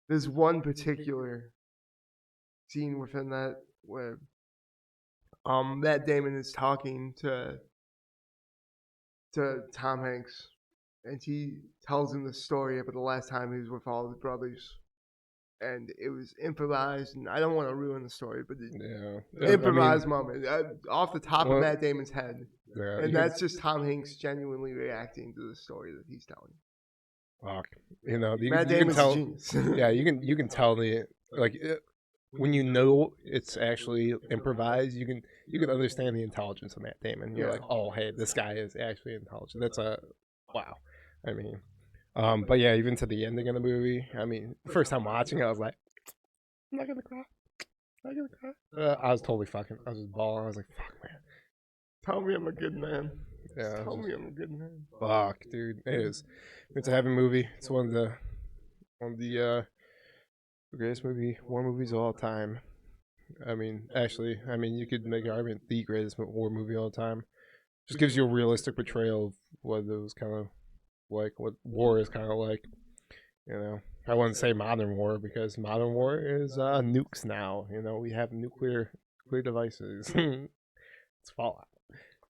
Speaker 2: there's one particular scene within that where Matt Damon is talking to Tom Hanks, and he tells him the story about the last time he was with all his brothers. And it was improvised, and I don't want to ruin the story, but improvised moment off the top of Matt Damon's head, and that's just Tom Hanks genuinely reacting to the story that he's telling.
Speaker 1: Fuck,
Speaker 2: Matt Damon's a genius.
Speaker 1: Yeah, you can tell when it's actually improvised, you can understand the intelligence of Matt Damon. You're like, oh, hey, this guy is actually intelligent. That's wow. I mean. But yeah, even to the ending of the movie, I mean, first time watching it, I was like, I'm not gonna cry. I was totally I was just bawling. I was like, fuck, man.
Speaker 2: Tell me I'm a good man.
Speaker 1: Yeah.
Speaker 2: Tell me I'm a good man.
Speaker 1: Fuck, dude. It is. It's a heavy movie. It's one of the greatest war movies of all time. I mean, actually, you could make an argument the greatest war movie of all time. Just gives you a realistic portrayal of what it was kind of like, what war is kind of like. I wouldn't say modern war, because modern war is nukes now. We have nuclear devices. It's Fallout.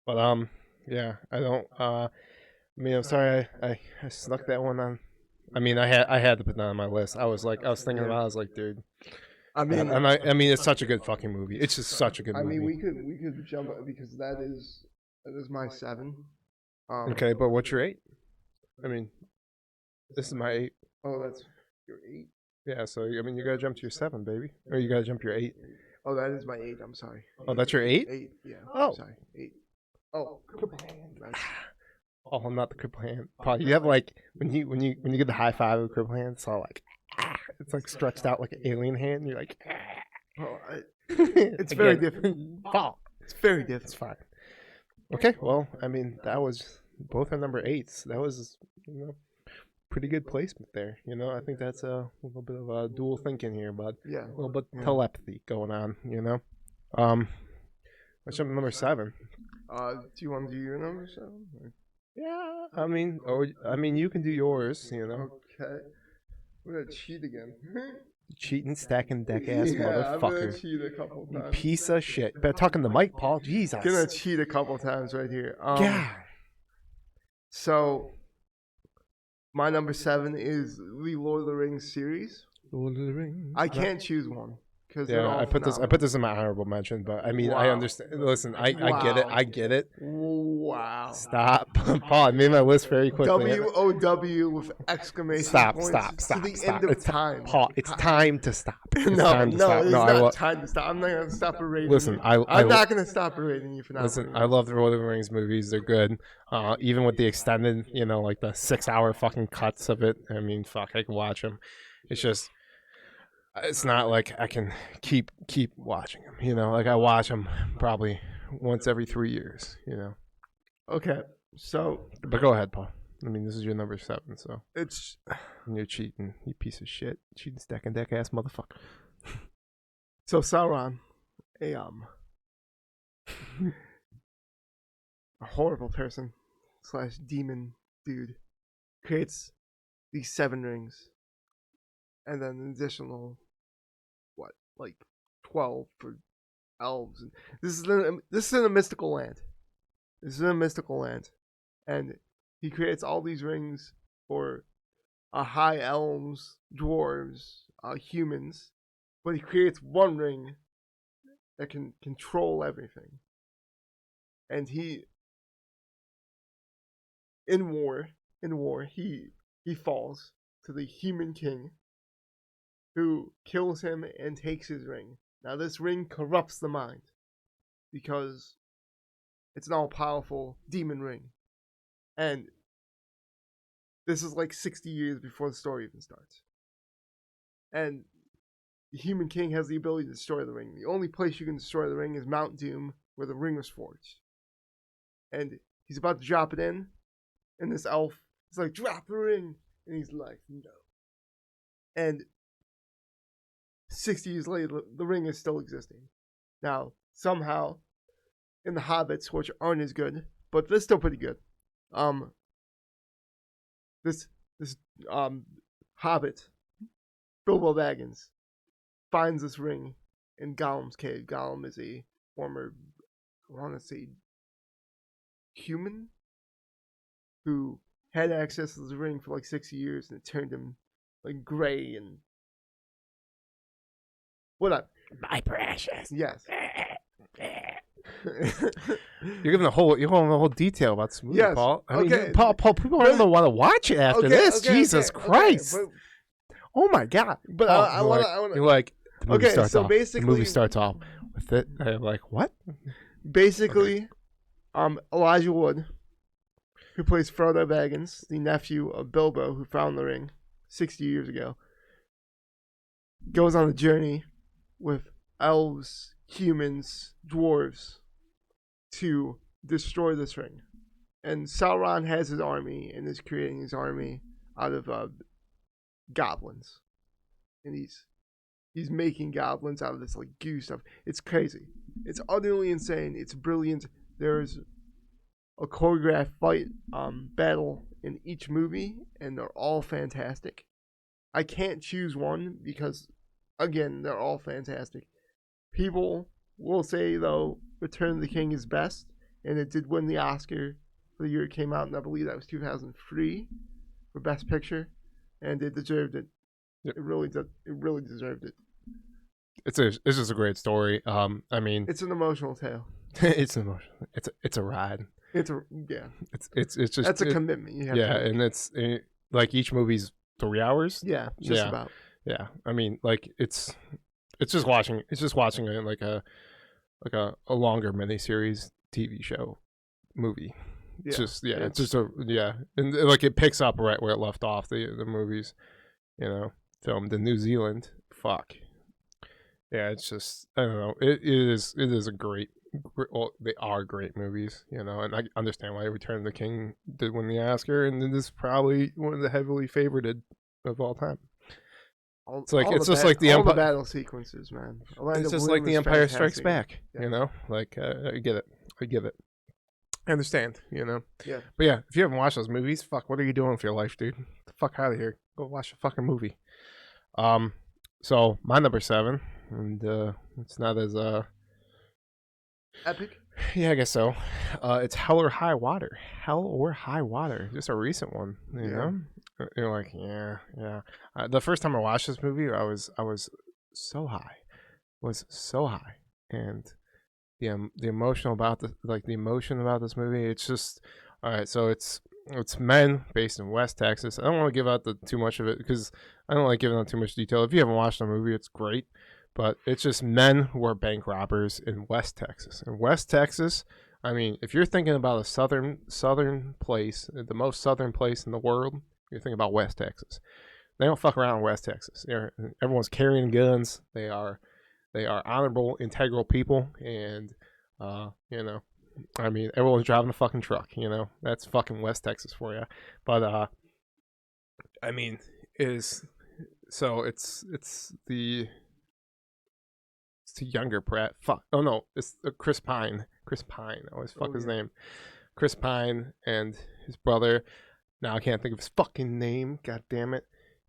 Speaker 1: But yeah, I don't. I mean, I'm sorry, I snuck that one on. I mean, I had to put that on my list. I was thinking about it. I was like, dude. I mean, it's such a good fucking movie. It's just such a good movie.
Speaker 2: I mean, we could jump, because that is my 7.
Speaker 1: Okay, but what's your 8? I mean, this is my 8.
Speaker 2: Oh, that's your 8.
Speaker 1: Yeah, so I mean, you gotta jump to your 7, baby, or you gotta jump your 8.
Speaker 2: Oh, that is my 8. I'm sorry.
Speaker 1: Oh, that's your 8?
Speaker 2: 8. Yeah.
Speaker 1: Oh.
Speaker 2: I'm sorry. 8. Oh, cripple hand. That's,
Speaker 1: Oh, I'm not the cripple hand. Paul, you have like when you get the high five of the cripple hand, it's all like it's like stretched out like an alien hand. You're like,
Speaker 2: oh, it's very different.
Speaker 1: Paul,
Speaker 2: It's very
Speaker 1: it's
Speaker 2: different.
Speaker 1: fine. Okay, well, I mean that was both our number 8s. That was pretty good placement there. I think that's a little bit of dual thinking here, but
Speaker 2: Yeah.
Speaker 1: a little bit
Speaker 2: Yeah.
Speaker 1: telepathy going on. Let's jump to number 7.
Speaker 2: Do you want to do your number 7? Or?
Speaker 1: Yeah, I mean, you can do yours.
Speaker 2: Okay. I'm gonna cheat again.
Speaker 1: Cheating, stacking deck ass
Speaker 2: I'm gonna
Speaker 1: motherfucker.
Speaker 2: cheat a couple
Speaker 1: You
Speaker 2: times.
Speaker 1: piece of shit. Better talking to Mike, Paul. Jesus.
Speaker 2: Gonna cheat a couple times right here.
Speaker 1: Yeah.
Speaker 2: So, my number 7 is the Lord of the Rings series.
Speaker 1: Lord of the Rings.
Speaker 2: I can't choose one because
Speaker 1: Yeah, I put this in my honorable mention, but I mean, I
Speaker 2: Wow.
Speaker 1: understand. Listen, I
Speaker 2: Wow.
Speaker 1: get it.
Speaker 2: Wow.
Speaker 1: Stop, Paul. I made my list very quickly.
Speaker 2: WOW with exclamation
Speaker 1: Stop,
Speaker 2: points
Speaker 1: stop,
Speaker 2: to the
Speaker 1: stop.
Speaker 2: end of
Speaker 1: It's
Speaker 2: time.
Speaker 1: Paul, it's time to stop. It's
Speaker 2: No,
Speaker 1: time to stop.
Speaker 2: it's
Speaker 1: No,
Speaker 2: not time to stop. I'm not gonna stop berating
Speaker 1: Listen,
Speaker 2: you.
Speaker 1: I'm
Speaker 2: not gonna stop berating you for not.
Speaker 1: Listen, I love the Lord of the Rings movies. They're good. Even with the extended, like the 6-hour fucking cuts of it. I mean, fuck, I can watch them. It's just, it's not like I can keep watching them. Like I watch them probably once every 3 years.
Speaker 2: Okay, so
Speaker 1: But go ahead, Paul. I mean, this is your number 7, so
Speaker 2: it's
Speaker 1: and you're cheating, you piece of shit, cheating, stacking deck ass motherfucker.
Speaker 2: so Sauron, a horrible person / demon dude, creates these 7 rings, and then an additional 12 for elves. And this is in a mystical land. And he creates all these rings for high elves, dwarves, humans, but he creates one ring that can control everything. And he, in war, he falls to the human king, who kills him and takes his ring. Now this ring corrupts the mind, because it's an all-powerful demon ring. And this is like 60 years before the story even starts. And the human king has the ability to destroy the ring. The only place you can destroy the ring is Mount Doom, where the ring was forged. And he's about to drop it in, and this elf is like, drop the ring! And he's like, no. And 60 years later, the ring is still existing. Now, somehow, in the Hobbits, which aren't as good, but they're still pretty good, this Hobbit, Bilbo Baggins, finds this ring in Gollum's cave. Gollum is a former, I want to say, human who had access to the ring for like 60 years, and it turned him like gray and whatever.
Speaker 1: My precious.
Speaker 2: Yes.
Speaker 1: You're giving the whole detail about this movie,
Speaker 2: Yes.
Speaker 1: Paul. I mean,
Speaker 2: Okay.
Speaker 1: Paul, people aren't gonna want to watch it after this. Jesus Christ!
Speaker 2: Okay,
Speaker 1: Oh my God!
Speaker 2: but
Speaker 1: Paul,
Speaker 2: I want to.
Speaker 1: You're like, the movie
Speaker 2: Okay,
Speaker 1: starts
Speaker 2: so
Speaker 1: off.
Speaker 2: basically,
Speaker 1: The movie starts off with it. I'm like, what?
Speaker 2: Basically, Elijah Wood, who plays Frodo Baggins, the nephew of Bilbo, who found the ring 60 years ago, goes on a journey with elves, humans, dwarves, to destroy this ring. And Sauron has his army and is creating his army out of goblins. And he's making goblins out of this like goo stuff. It's crazy. It's utterly insane. It's brilliant. There's a choreographed fight battle in each movie, and they're all fantastic. I can't choose one because, again, they're all fantastic. People will say, though, Return of the King is best, and it did win the Oscar for the year it came out, and I believe that was 2003 for Best Picture, and it deserved it.
Speaker 1: Yep.
Speaker 2: It really deserved it.
Speaker 1: It's just a great story. I mean,
Speaker 2: It's an emotional tale.
Speaker 1: it's emotional. It's a ride.
Speaker 2: It's
Speaker 1: It's just
Speaker 2: that's a commitment you have to make.
Speaker 1: And it's like each movie's 3 hours.
Speaker 2: Yeah, just
Speaker 1: Yeah.
Speaker 2: about.
Speaker 1: Yeah, I mean, like it's It's just watching it like a longer miniseries TV show movie. It's just it's just and like it picks up right where it left off. The movies, filmed in New Zealand. Fuck. Yeah, it's just I don't know. It is a great. Well, they are great movies, and I understand why Return of the King did win the Oscar, and it is probably one of the heavily favorited of all time. It's like
Speaker 2: the battle sequences, man.
Speaker 1: It's just like The Empire Strikes Back, Like I get it, I understand,
Speaker 2: Yeah.
Speaker 1: But yeah, if you haven't watched those movies, fuck, what are you doing with your life, dude? Get the fuck out of here. Go watch a fucking movie. So my number 7, and it's not as
Speaker 2: epic.
Speaker 1: Yeah, I guess so. It's Hell or High Water. Hell or High Water. Just a recent one, you know. You're like, yeah. The first time I watched this movie, I was so high, and the emotion about the emotion about this movie. It's just all right. So it's men based in West Texas. I don't want to give out too much of it because I don't like giving out too much detail. If you haven't watched the movie, it's great. But it's just men who are bank robbers in West Texas. In West Texas, I mean, if you're thinking about a southern place, the most southern place in the world, you're thinking about West Texas. They don't fuck around in West Texas. Everyone's carrying guns. They are honorable, integral people, and I mean, everyone's driving a fucking truck. That's fucking West Texas for you. But I mean, it's the younger Pratt. Fuck. Oh no, it's Chris Pine. Chris Pine. I always fuck his name. Chris Pine and his brother. Now I can't think of his fucking name. God damn it.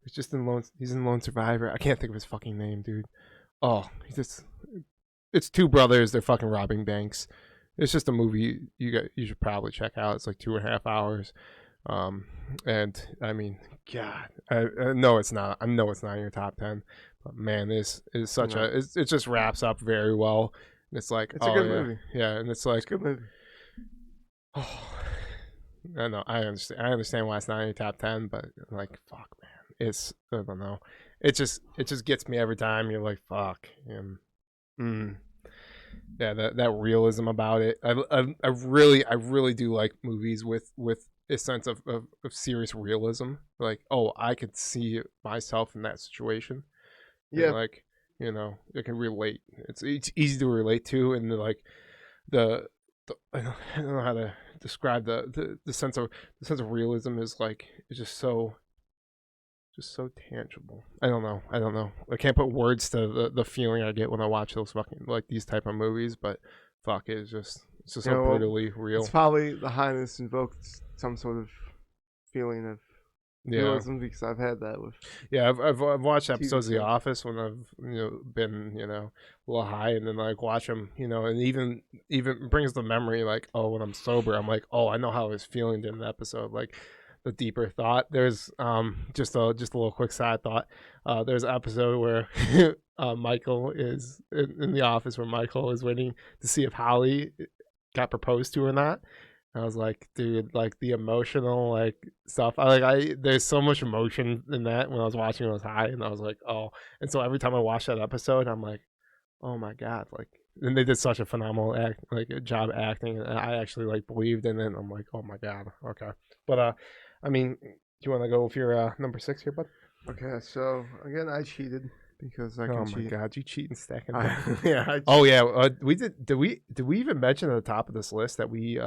Speaker 1: He's in Lone Survivor. I can't think of his fucking name, dude. Oh, it's two brothers. They're fucking robbing banks. It's just a movie you should probably check out. It's like 2.5 hours. And I mean, God, I know it's not. I know it's not in your top 10. But man, this is such it just wraps up very well. And it's like
Speaker 2: it's a good movie.
Speaker 1: Yeah, and it's like
Speaker 2: it's a good movie.
Speaker 1: Oh, I know. I understand why it's not in your top 10, but like, fuck, man, I don't know. It just gets me every time. You're like, fuck, yeah, that realism about it. I really do like movies with a sense of serious realism. Like, oh, I could see myself in that situation.
Speaker 2: Yeah,
Speaker 1: and like I can relate. It's easy to relate to, and the I don't know how to describe the sense of realism is like it's just so tangible. I don't know. I can't put words to the feeling I get when I watch those fucking like these type of movies, but fuck, it's just so brutally real.
Speaker 2: It's probably the highness invoked some sort of feeling of realism because I've had that with.
Speaker 1: Yeah, I've watched episodes of The Office when I've been a little high, and then like watch them and even brings the memory like, oh, when I'm sober, I'm like, oh, I know how I was feeling in the episode, like the deeper thought. There's just a little quick side thought. There's an episode where Michael is in the office where Michael is waiting to see if Holly got proposed to or not. I was like, dude, like the emotional like stuff. There's so much emotion in that. When I was watching it, I was high, and I was like, oh. And so every time I watch that episode, I'm like, oh my god, like. And they did such a phenomenal job acting, and I actually like believed in it. I'm like, oh my god, okay. But I mean, do you want to go with your number 6 here, bud?
Speaker 2: Okay, so again, I cheated because I can cheat.
Speaker 1: Oh my god, you cheat and stacking.
Speaker 2: Yeah.
Speaker 1: Oh yeah, we did. Did we even mention at the top of this list that we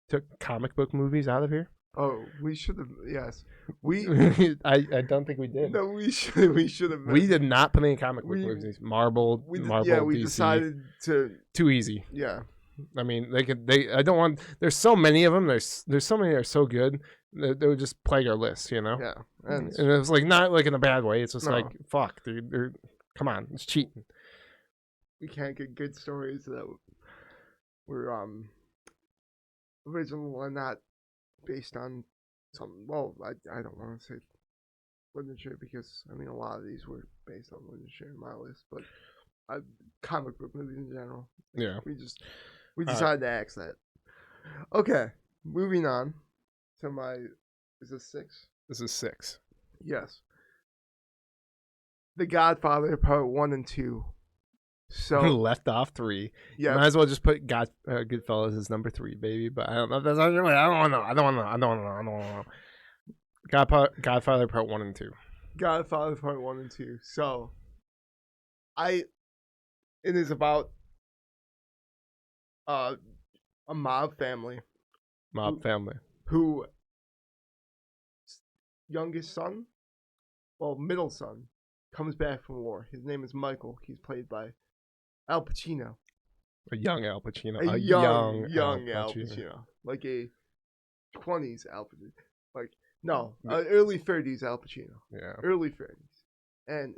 Speaker 1: took comic book movies out of here?
Speaker 2: Oh, we should have. Yes, we.
Speaker 1: I don't think we did.
Speaker 2: No, we should. We should have.
Speaker 1: We did not put any comic book movies. Marvel.
Speaker 2: Yeah, we
Speaker 1: DC.
Speaker 2: decided to.
Speaker 1: Too easy.
Speaker 2: Yeah.
Speaker 1: I mean, I don't want. There's so many of them. There's so many that are so good. They would just plague our list,
Speaker 2: Yeah.
Speaker 1: And it was like not like in a bad way. It's just like fuck, dude. Come on, it's cheating.
Speaker 2: We can't get good stories that were original and not based on some. Well, I don't want to say literature because I mean a lot of these were based on literature in my list, but comic book movies in general.
Speaker 1: Yeah.
Speaker 2: We decided to ask that. Okay, moving on to my. Is this 6?
Speaker 1: This is 6.
Speaker 2: Yes. The Godfather Part 1 and 2. So
Speaker 1: left off 3.
Speaker 2: yeah,
Speaker 1: Might as well just put Goodfellas as number 3, baby. But I don't know if that's actually. I don't know. I don't know. Godfather Part 1 and 2.
Speaker 2: Godfather Part 1 and 2. So it is about a mob family
Speaker 1: Family.
Speaker 2: who youngest son, middle son, comes back from war. His name is Michael. He's played by Al Pacino.
Speaker 1: A young Al Pacino.
Speaker 2: A young Al Pacino. Like a 20s Al Pacino. Like, no, early 30s Al Pacino.
Speaker 1: Yeah.
Speaker 2: Early 30s. And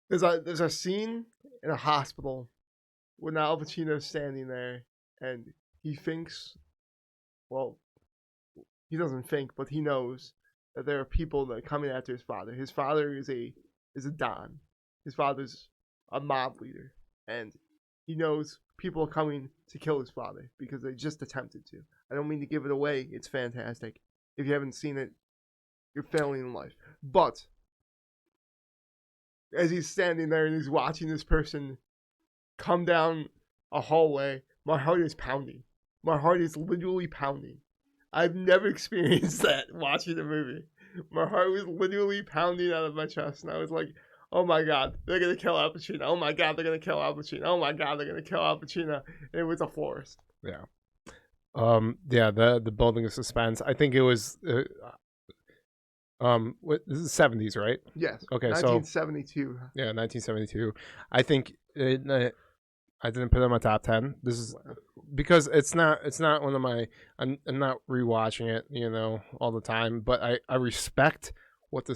Speaker 2: there's a scene in a hospital when Al Pacino's standing there and he thinks, he doesn't think, but he knows that there are people that are coming after his father. His father is a don. His father's a mob leader, and he knows people are coming to kill his father because they just attempted to. I don't mean to give it away. It's fantastic. If you haven't seen it, you're failing in life. But as he's standing there and he's watching this person come down a hallway, my heart is pounding. My heart is literally pounding. I've never experienced that watching the movie. My heart was literally pounding out of my chest, and I was like, oh my God, they're going to kill Al Pacino. Oh my God, they're going to kill Al Pacino. Oh my God, they're going to kill Al Pacino. And it was a forest.
Speaker 1: Yeah. The building of suspense. I think it was this is 70s, right?
Speaker 2: Yes.
Speaker 1: Okay,
Speaker 2: 1972.
Speaker 1: Yeah, 1972. I think I didn't put it in my top 10. This is because it's not one of my. I'm not rewatching it, all the time. But I respect what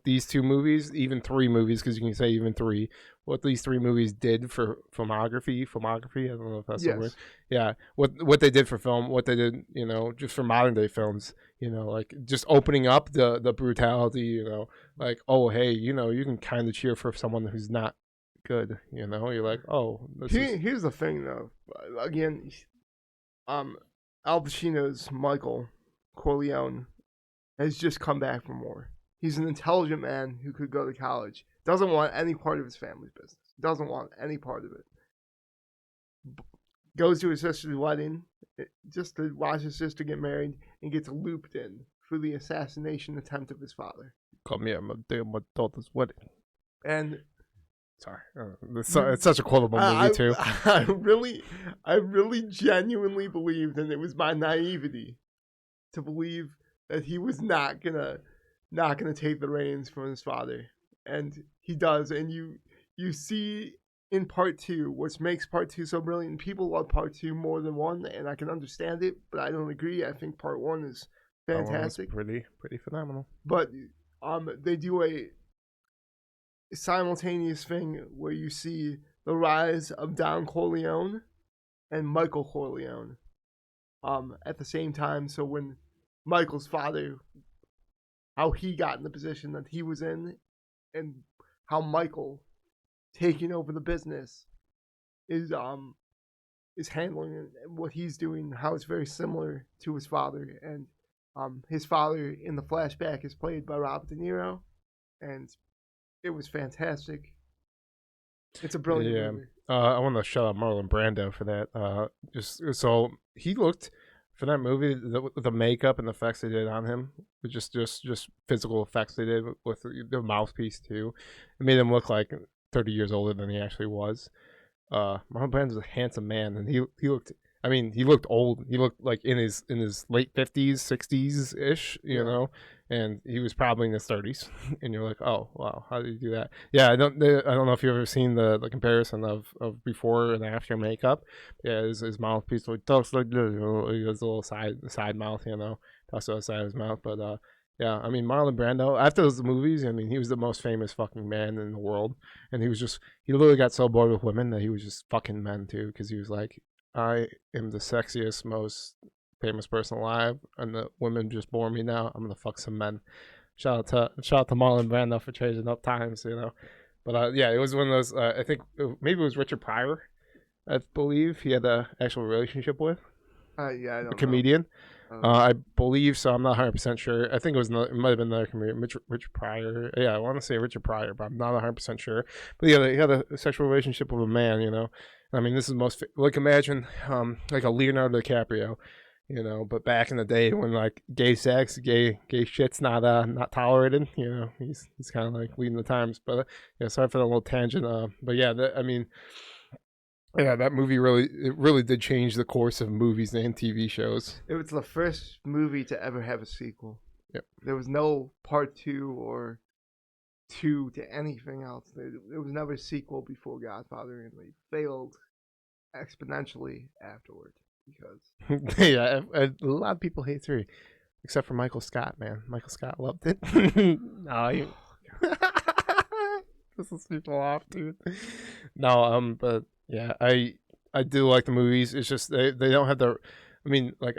Speaker 1: these two movies, even 3 movies, because you can say even 3, what these 3 movies did for filmography. I don't know if that's the word. Yeah, what they did for film, what they did, just for modern day films. Like just opening up the brutality. Like, oh hey, you can kind of cheer for someone who's not good. You're like, oh.
Speaker 2: Here's the thing, though. Again, Al Pacino's Michael Corleone has just come back from war. He's an intelligent man who could go to college. Doesn't want any part of his family's business. Doesn't want any part of it. Goes to his sister's wedding just to watch his sister get married and gets looped in for the assassination attempt of his father.
Speaker 1: Come here, my daughter's wedding.
Speaker 2: And
Speaker 1: sorry, it's such a quotable movie too.
Speaker 2: I really genuinely believed, and it was my naivety to believe that he was not gonna take the reins from his father, and he does. And you see in part 2, which makes part 2 so brilliant. People love part 2 more than 1, and I can understand it, but I don't agree. I think part 1 is fantastic,
Speaker 1: pretty phenomenal.
Speaker 2: But they do a simultaneous thing where you see the rise of Don Corleone and Michael Corleone at the same time. So when Michael's father, how he got in the position that he was in, and how Michael taking over the business is handling what he's doing, how it's very similar to his father. And his father in the flashback is played by Robert De Niro, and it was fantastic. It's a brilliant movie.
Speaker 1: I want to shout out Marlon Brando for that. Just so he looked for that movie, the makeup and the effects they did on him, just physical effects they did with the mouthpiece too. It made him look like 30 years older than he actually was. Marlon Brando's a handsome man, and he looked. I mean, he looked old. He looked like in his late 50s, 60s ish, and he was probably in his 30s. And you're like, oh wow, how did he do that? Yeah, I don't know if you've ever seen the comparison of before and after makeup. Yeah, his mouthpiece talks like this. He has a little side mouth, talks to the side of his mouth. But yeah, I mean, Marlon Brando, after those movies, I mean, he was the most famous fucking man in the world, and he literally got so bored with women that he was just fucking men too, because he was like, I am the sexiest, most famous person alive, and the women just bore me now. I'm gonna fuck some men. Shout out to Marlon Brando for changing up times, But yeah, it was one of those. I think maybe it was Richard Pryor, I believe he had an actual relationship with.
Speaker 2: Yeah, I don't
Speaker 1: a comedian. I believe so. I'm not 100% sure. I think it might have been another comedian, Richard Pryor. Yeah, I want to say Richard Pryor, but I'm not 100% sure. But yeah, he had a sexual relationship with a man. I mean, this is like imagine like a Leonardo DiCaprio. But back in the day when like gay sex, gay shit's not tolerated. He's kind of like leading the times. But yeah, sorry for the little tangent. But yeah, I mean, yeah, that movie really did change the course of movies and TV shows.
Speaker 2: It was the first movie to ever have a sequel.
Speaker 1: Yep.
Speaker 2: There was no part 2 or 2 to anything else. There was never a sequel before Godfather, and they failed exponentially afterward because
Speaker 1: Yeah, a lot of people hate 3, except for Michael Scott. Man, Michael Scott loved it. No, this is people off, dude. No, but yeah, I do like the movies. It's just they don't have the. I mean, like,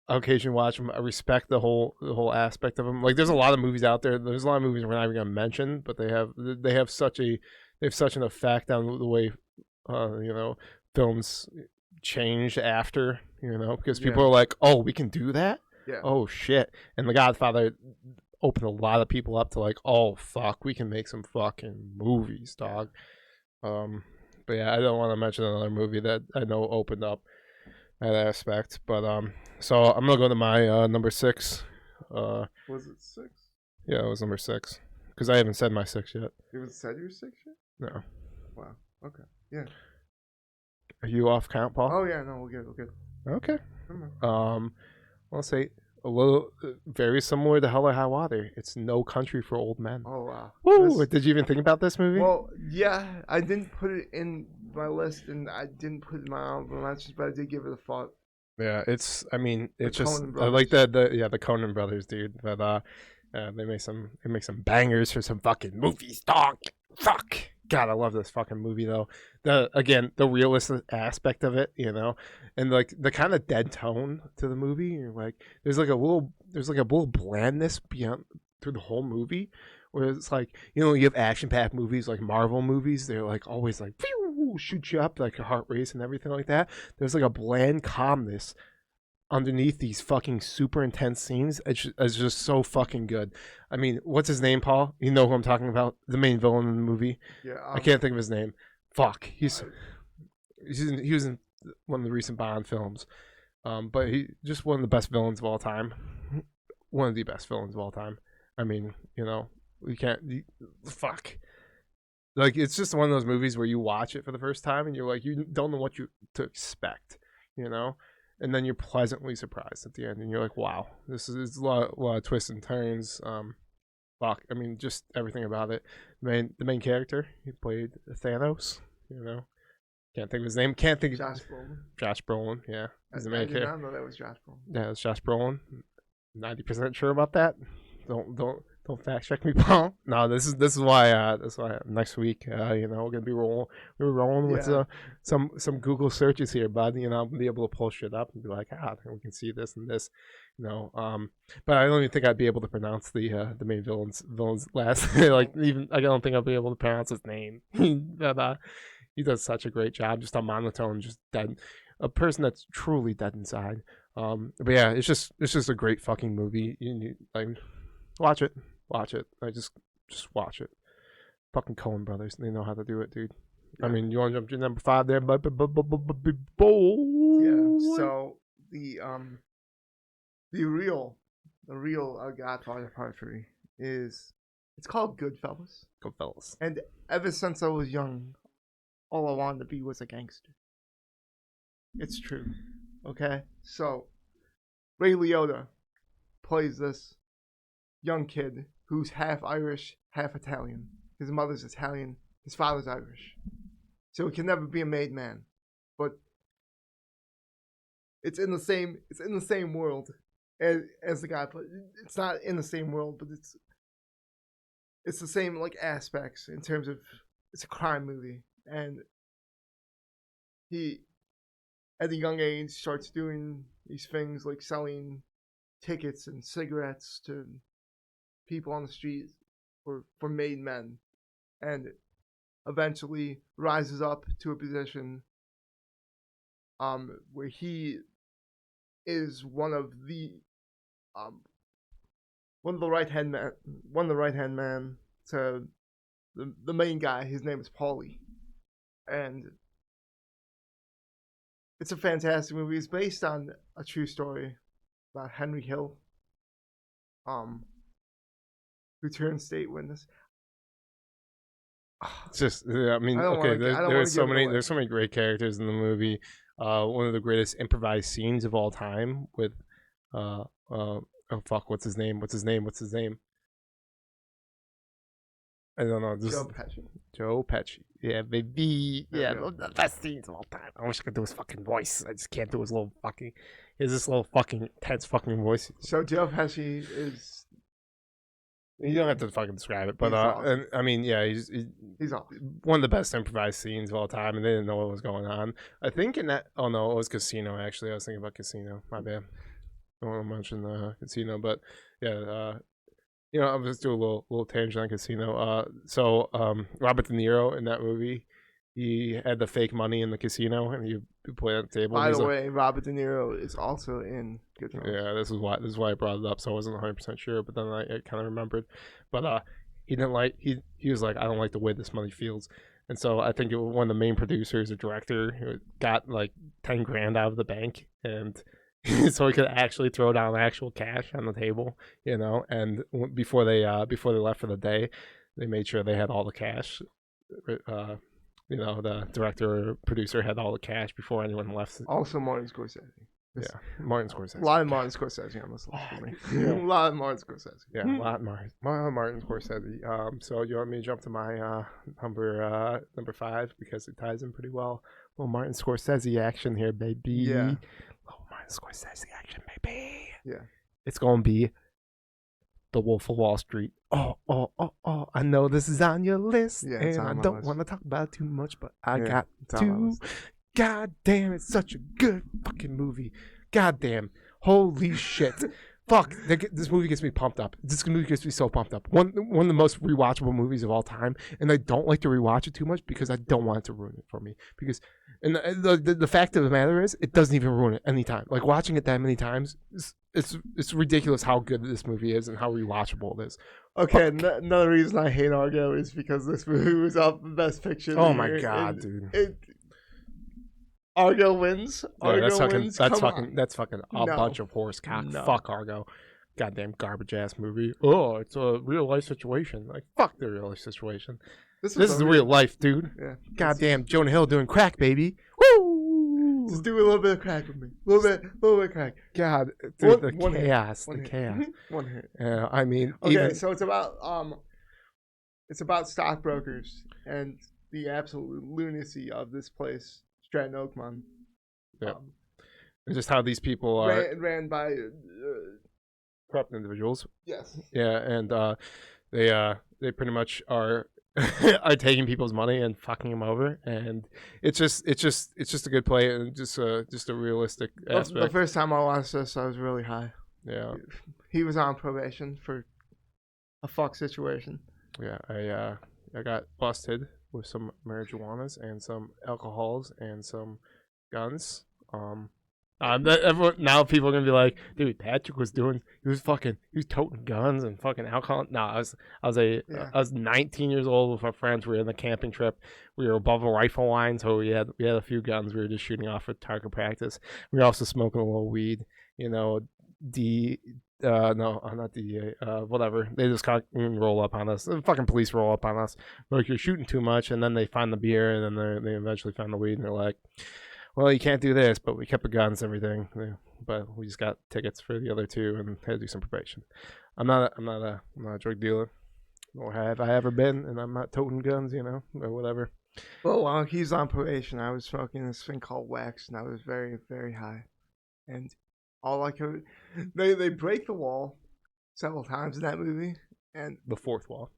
Speaker 1: I occasionally watch them. I respect the whole aspect of them. Like, there's a lot of movies out there. There's a lot of movies we're not even gonna mention, but they have such an effect on the way, films change after, because people are like, oh, we can do that.
Speaker 2: Yeah.
Speaker 1: Oh shit. And The Godfather opened a lot of people up to like, oh fuck, we can make some fucking movies, dog. But yeah, I don't want to mention another movie that I know opened up that aspect. But so I'm gonna go to my number 6.
Speaker 2: Was it 6?
Speaker 1: Yeah, it was number 6 because I haven't said my 6 yet.
Speaker 2: You haven't said your 6 yet?
Speaker 1: No.
Speaker 2: Wow. Okay. Yeah.
Speaker 1: Are you off count, Paul?
Speaker 2: Oh yeah, no, we're good.
Speaker 1: Okay. I'll say a little, very similar to Hell or High Water. It's No Country for Old Men.
Speaker 2: Oh wow.
Speaker 1: Woo! Did you even think about this movie?
Speaker 2: Well, yeah, I didn't put it in my list, and I didn't put it in my honorable mentions, but I did give it a thought.
Speaker 1: Yeah, it's just
Speaker 2: Coen
Speaker 1: I like the Coen brothers, dude. But they make some bangers for some fucking movies, dog. Fuck. God, I love this fucking movie though. The realistic aspect of it, and like the kind of dead tone to the movie. You're like, there's like a little blandness beyond through the whole movie, where it's like, you have action-packed movies like Marvel movies. They're like always like, phew, shoot you up like a heart race and everything like that. There's like a bland calmness underneath these fucking super intense scenes. It's just so fucking good. I mean, what's his name, Paul? You know who I'm talking about? The main villain in the movie.
Speaker 2: Yeah,
Speaker 1: I can't think of his name. Fuck. He was in one of the recent Bond films. But he just one of the best villains of all time. One of the best villains of all time. I mean, fuck. Like, it's just one of those movies where you watch it for the first time and you're like, you don't know what to expect, and then you're pleasantly surprised at the end, and you're like, "Wow, this is a lot of twists and turns." Fuck, I mean, just everything about it. The main character, he played Thanos. Can't think of his name. Can't think.
Speaker 2: Josh Brolin.
Speaker 1: Josh Brolin, yeah, he's the main character.
Speaker 2: I did not know that was Josh Brolin.
Speaker 1: Yeah, it's Josh Brolin. 90% sure about that. Don't fact check me, Paul. No, this is why next week, we're gonna be rolling with some Google searches here, bud. I'll be able to pull shit up and be like, we can see this and this, but I don't even think I'd be able to pronounce the main villain's last like, even I don't think I'll be able to pronounce his name. But he does such a great job, just a monotone, just dead, a person that's truly dead inside. But yeah, it's just a great fucking movie. You like, watch it. I just watch it. Fucking Coen brothers, they know how to do it, dude. Yeah. I mean, you want to jump to number 5 there, but
Speaker 2: yeah. So the real Godfather Part 3 it's called Goodfellas.
Speaker 1: Goodfellas.
Speaker 2: And ever since I was young, all I wanted to be was a gangster. It's true. Okay, so Ray Liotta plays this young kid who's half Irish, half Italian. His mother's Italian, his father's Irish. So he can never be a made man. But it's in the same world as the guy plays. It's not in the same world, but it's the same like aspects in terms of it's a crime movie, and he at a young age starts doing these things like selling tickets and cigarettes to people on the street for made men, and eventually rises up to a position where he is one of the right hand man to the main guy. His name is Paulie, and it's a fantastic movie. It's based on a true story about Henry Hill, who turned state witness.
Speaker 1: It's just, I mean,
Speaker 2: I don't
Speaker 1: okay,
Speaker 2: wanna- I don't
Speaker 1: there's so
Speaker 2: wanna give it
Speaker 1: many,
Speaker 2: away.
Speaker 1: there's so many great characters in the movie. One of the greatest improvised scenes of all time with, oh fuck, what's his name? I don't know. This
Speaker 2: Joe Pesci.
Speaker 1: Joe Pesci. Yeah, baby. Yeah,
Speaker 2: Yeah.
Speaker 1: the best scenes of all time. I wish I could do his fucking voice. I just can't do his little fucking. He has this little fucking tense fucking voice.
Speaker 2: So Joe Pesci is
Speaker 1: You don't have to fucking describe it, but
Speaker 2: He's awesome.
Speaker 1: and I mean, yeah, he's
Speaker 2: awesome.
Speaker 1: one of the best improvised scenes of all time, and they didn't know what was going on. I think in that, oh no, it was Casino. Actually, I was thinking about Casino. My bad. I don't want to mention Casino, but yeah, I'll just do a little tangent on Casino. So Robert De Niro in that movie, he had the fake money in the casino, and he played at the table.
Speaker 2: By the way, Robert De Niro is also in Goodfellas.
Speaker 1: Yeah, this is why I brought it up. So I wasn't 100% sure, but then I kind of remembered. But he didn't like he was like, I don't like the way this money feels, and so I think one of the main producers or director who got like 10 grand out of the bank, and so he could actually throw down actual cash on the table, And before they left for the day, they made sure they had all the cash. The director or producer had all the cash before anyone left.
Speaker 2: Also, Martin Scorsese.
Speaker 1: Yeah, Martin Scorsese.
Speaker 2: A lot of Martin Scorsese on this list for me. A lot of Martin Scorsese.
Speaker 1: Yeah, a lot of Martin Scorsese. So you want me to jump to my number 5 because it ties in pretty well. Little Martin Scorsese action here, baby.
Speaker 2: Yeah.
Speaker 1: Little Martin Scorsese action, baby.
Speaker 2: Yeah.
Speaker 1: It's gonna be The Wolf of Wall Street. Oh! I know this is on your list,
Speaker 2: Yeah,
Speaker 1: and I don't want to talk about it too much, but I got
Speaker 2: it's on my
Speaker 1: to.
Speaker 2: list.
Speaker 1: God damn, it's such a good fucking movie. God damn. Holy shit. Fuck, this movie gets me pumped up. This movie gets me so pumped up. One of the most rewatchable movies of all time, and I don't like to rewatch it too much because I don't want it to ruin it for me. And the fact of the matter is, it doesn't even ruin it any time. Like watching it that many times, it's ridiculous how good this movie is and how rewatchable it is.
Speaker 2: Okay, another reason I hate Argo is because this movie was up the Best Picture.
Speaker 1: Oh my god, dude.
Speaker 2: Argo wins. Argo
Speaker 1: wins. That's fucking a
Speaker 2: No.
Speaker 1: bunch of horse cock.
Speaker 2: No.
Speaker 1: Fuck Argo. Goddamn garbage ass movie. Oh, it's a real life situation. Like fuck the real life situation. This is real life, dude.
Speaker 2: Yeah.
Speaker 1: Goddamn Jonah Hill doing crack, baby. Woo!
Speaker 2: Just do a little bit of crack with me. A little bit of crack.
Speaker 1: God, dude,
Speaker 2: One hit.
Speaker 1: chaos.
Speaker 2: One
Speaker 1: The
Speaker 2: hit.
Speaker 1: chaos.
Speaker 2: One hit.
Speaker 1: I mean,
Speaker 2: Okay, so it's about stockbrokers and the absolute lunacy of this place, Stratton Oakmont.
Speaker 1: Yeah. And just how these people are
Speaker 2: ran by
Speaker 1: corrupt individuals.
Speaker 2: yes.
Speaker 1: Yeah, and they pretty much are are taking people's money and fucking them over, and it's just a good play and just a realistic aspect.
Speaker 2: The first time I watched this, I was really high.
Speaker 1: Yeah,
Speaker 2: he was on probation for a fuck situation.
Speaker 1: Yeah, I got busted with some marijuanas and some alcohols and some guns. Now people are gonna be like, dude, Patrick was toting guns and fucking alcohol. No, I was 19 years old with our friends. We were on a camping trip. We were above a rifle line, so we had a few guns. We were just shooting off for target practice. We were also smoking a little weed, not DEA, whatever. They just roll up on us. The fucking police roll up on us. Like, you're shooting too much, and then they find the beer, and then they eventually find the weed, and they're like, well, you can't do this, but we kept the guns and everything. Yeah, but we just got tickets for the other two and had to do some probation. I'm not a drug dealer, nor have I ever been, and I'm not toting guns, or whatever.
Speaker 2: Well, while he's on probation, I was smoking this thing called wax, and I was very, very high. And all I could, they break the wall several times in that movie, and
Speaker 1: The fourth wall.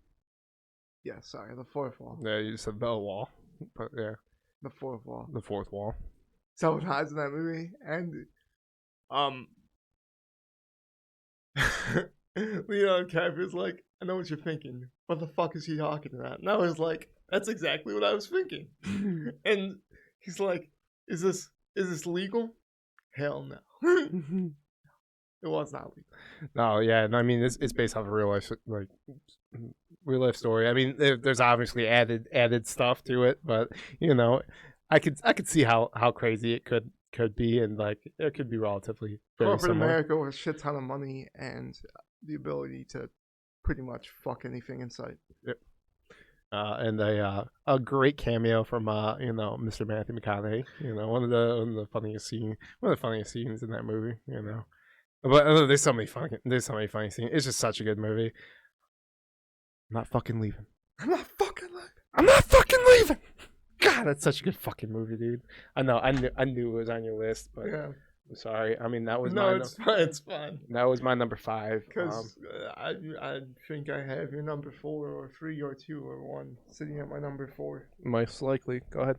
Speaker 2: Yeah, sorry, the fourth wall.
Speaker 1: Yeah, you said the wall, but yeah,
Speaker 2: the fourth wall.
Speaker 1: The fourth wall.
Speaker 2: Several times in that movie, and Leonardo DiCaprio's like, I know what you're thinking. What the fuck is he talking about? And I was like, that's exactly what I was thinking. And he's like, is this legal? Hell no. It was not legal.
Speaker 1: No, yeah, and I mean it's based off a real life real life story. I mean, there's obviously added stuff to it, but you know, I could see how crazy it could be, and like it could be relatively very
Speaker 2: Corporate
Speaker 1: similar.
Speaker 2: America with a shit ton of money and the ability to pretty much fuck anything in sight.
Speaker 1: Yep. And a great cameo from Mr. Matthew McConaughey. You know, one of the funniest scenes in that movie. You know, but there's so many funny scenes. It's just such a good movie. I'm not fucking leaving.
Speaker 2: I'm not fucking leaving.
Speaker 1: I'm not fucking leaving. God, that's such a good fucking movie, dude. I know. I knew it was on your list, but
Speaker 2: Yeah.
Speaker 1: I'm sorry. I mean, that was
Speaker 2: it's fine. It's fine.
Speaker 1: That was my number 5.
Speaker 2: Because I think I have your number 4 or 3 or 2 or 1 sitting at my number 4.
Speaker 1: Most likely. Go ahead.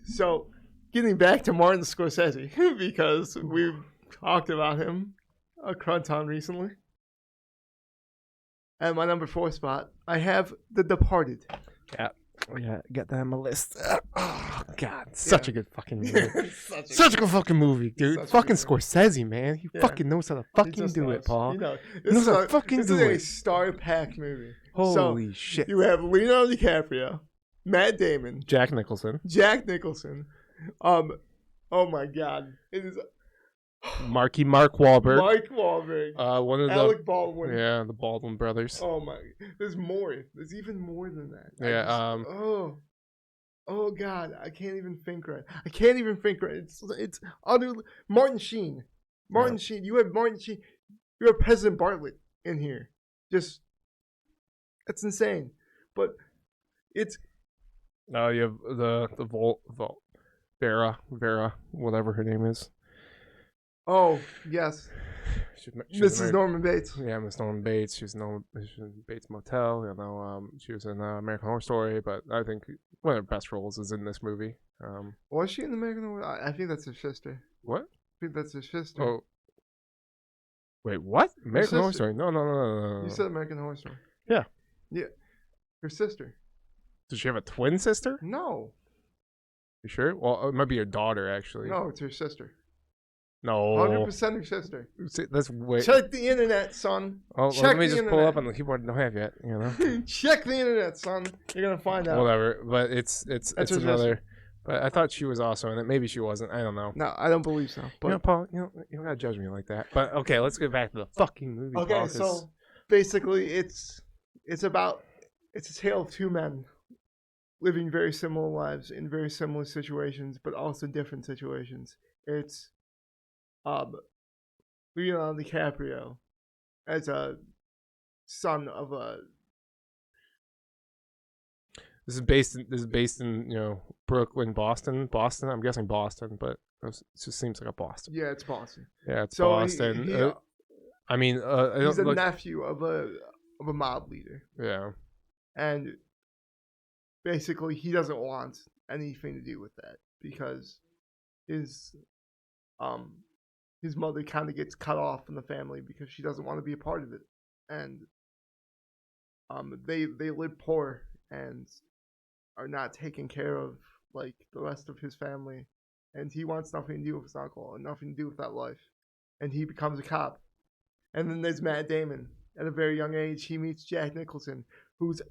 Speaker 2: So, getting back to Martin Scorsese, because we've talked about him a crud ton recently. At my number 4 spot, I have The Departed.
Speaker 1: Yeah, get that on my list. Oh God, such a good fucking movie. such a good fucking movie, dude. Fucking Scorsese, man. He fucking knows how to fucking do it, Paul.
Speaker 2: You know,
Speaker 1: He knows how to fucking do
Speaker 2: This is
Speaker 1: it.
Speaker 2: a star-packed movie.
Speaker 1: Holy shit.
Speaker 2: You have Leonardo DiCaprio, Matt Damon,
Speaker 1: Jack Nicholson,
Speaker 2: oh my God, it is
Speaker 1: Mark Wahlberg,
Speaker 2: Mark Wahlberg,
Speaker 1: one of
Speaker 2: Alec Baldwin.
Speaker 1: Yeah, the Baldwin brothers.
Speaker 2: Oh my, there's more. There's even more than that.
Speaker 1: Yeah.
Speaker 2: Oh God, I can't even think right. It's utterly Martin Sheen. Sheen. You have Martin Sheen. You have President Bartlett in here. Just that's insane. But it's
Speaker 1: You have the Vera, whatever her name is.
Speaker 2: Oh yes,
Speaker 1: She's
Speaker 2: Mrs. Norman Bates.
Speaker 1: Yeah, Miss Norman Bates. She's in Bates Motel. You know, she was in American Horror Story, but I think one of her best roles is in this movie.
Speaker 2: Was she in American Horror? I think that's her sister.
Speaker 1: What?
Speaker 2: I think that's her sister.
Speaker 1: Oh, wait, what? American Horror Story? No.
Speaker 2: You said American Horror Story.
Speaker 1: Yeah.
Speaker 2: Her sister.
Speaker 1: Does she have a twin sister?
Speaker 2: No.
Speaker 1: You sure? Well, it might be her daughter, actually.
Speaker 2: No, it's her sister.
Speaker 1: No.
Speaker 2: 100% her sister.
Speaker 1: That's way.
Speaker 2: Check the internet, son.
Speaker 1: Oh,
Speaker 2: Check
Speaker 1: let me
Speaker 2: the
Speaker 1: just
Speaker 2: internet.
Speaker 1: pull up on the keyboard. I don't have yet. You know.
Speaker 2: Check the internet, son. You're gonna find out.
Speaker 1: Whatever, but it's
Speaker 2: her
Speaker 1: another.
Speaker 2: sister.
Speaker 1: But I thought she was also in it. Maybe she wasn't. I don't know.
Speaker 2: No, I don't believe so. But
Speaker 1: You know, Paul, you don't gotta judge me like that. But okay, let's get back to the fucking movie.
Speaker 2: okay,
Speaker 1: Paul,
Speaker 2: so basically, it's a tale of two men living very similar lives in very similar situations, but also different situations. It's Leonardo DiCaprio as a son of a.
Speaker 1: This is based in Brooklyn, Boston. I'm guessing Boston, but it just seems like a Boston.
Speaker 2: Yeah, it's Boston.
Speaker 1: Yeah, it's
Speaker 2: So
Speaker 1: Boston.
Speaker 2: He's a nephew of a mob leader.
Speaker 1: Yeah.
Speaker 2: And basically, he doesn't want anything to do with that because his mother kind of gets cut off from the family because she doesn't want to be a part of it, and they live poor and are not taken care of like the rest of his family, and he wants nothing to do with his uncle and nothing to do with that life, and he becomes a cop. And then there's Matt Damon. At a very young age, he meets Jack Nicholson, who's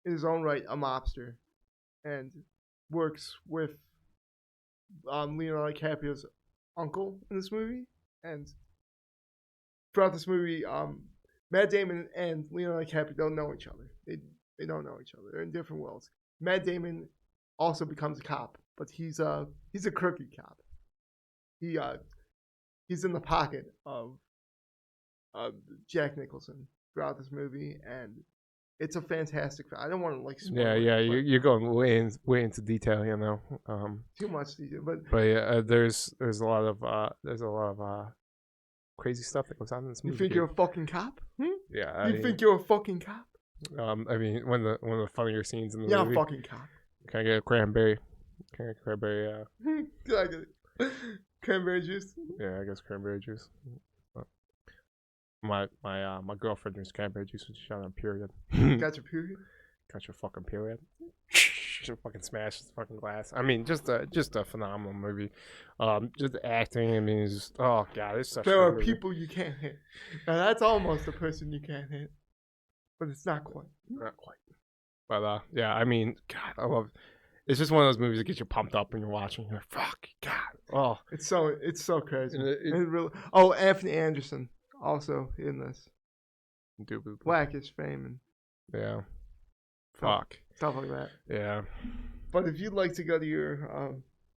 Speaker 2: in his own right a mobster, and works with Leonardo DiCaprio's uncle in this movie. And throughout this movie, Matt Damon and Leonardo DiCaprio don't know each other. They don't know each other. They're in different worlds. Matt Damon also becomes a cop, but he's a crooked cop. He's in the pocket of Jack Nicholson throughout this movie, and it's a fantastic. I don't want to like spoil it,
Speaker 1: Yeah. You're going way into detail,
Speaker 2: too much detail, but
Speaker 1: yeah, there's a lot of crazy stuff that goes on in this movie.
Speaker 2: you think you're a fucking cop?
Speaker 1: Yeah.
Speaker 2: You think you're a fucking cop?
Speaker 1: I mean, one of the funnier scenes in the
Speaker 2: Yeah,
Speaker 1: movie.
Speaker 2: a fucking cop.
Speaker 1: Can I get a cranberry? Can I get cranberry?
Speaker 2: Can I get it? Cranberry juice.
Speaker 1: Yeah, I guess cranberry juice. My girlfriend drinks cranberry juice when she's on a period.
Speaker 2: Got your period?
Speaker 1: Got your fucking period. she fucking smashes the fucking glass. I mean, just a phenomenal movie. Just the acting. I mean, it's just oh god, it's such.
Speaker 2: There
Speaker 1: a
Speaker 2: are
Speaker 1: good movie.
Speaker 2: people you can't hit. Now that's almost a person you can't hit, but it's not quite.
Speaker 1: Not quite. But yeah, I mean, God, I love. It's just one of those movies that gets you pumped up when you're watching. You're like, fuck, God, oh,
Speaker 2: It's so crazy.
Speaker 1: And it-
Speaker 2: Really, oh, Anthony Anderson also in this.
Speaker 1: indubitably.
Speaker 2: Blackish fame and
Speaker 1: Yeah.
Speaker 2: stuff,
Speaker 1: Fuck.
Speaker 2: stuff like that.
Speaker 1: Yeah.
Speaker 2: But if you'd like to go to your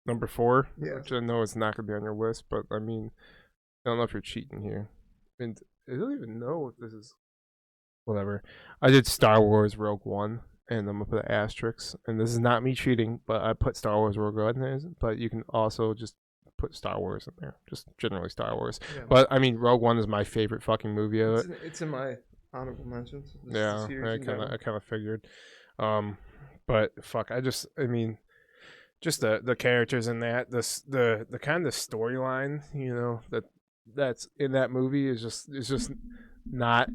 Speaker 1: Number 4,
Speaker 2: Yes.
Speaker 1: which I know it's not gonna be on your list, but I mean, I don't know if you're cheating here, and I don't even know if this is whatever. I did Star Wars Rogue One, and I'm gonna put an asterisk. And this is not me cheating, but I put Star Wars Rogue One in there. But you can also just put Star Wars in there, just generally Star Wars.
Speaker 2: Yeah.
Speaker 1: But I mean, Rogue One is my favorite fucking movie of it.
Speaker 2: it's in my honorable mentions. This is the
Speaker 1: Yeah,
Speaker 2: series
Speaker 1: I
Speaker 2: in
Speaker 1: kind
Speaker 2: general.
Speaker 1: of figured. But fuck, I mean, just the characters in that, the kind of storyline, you know, that's in that movie is just not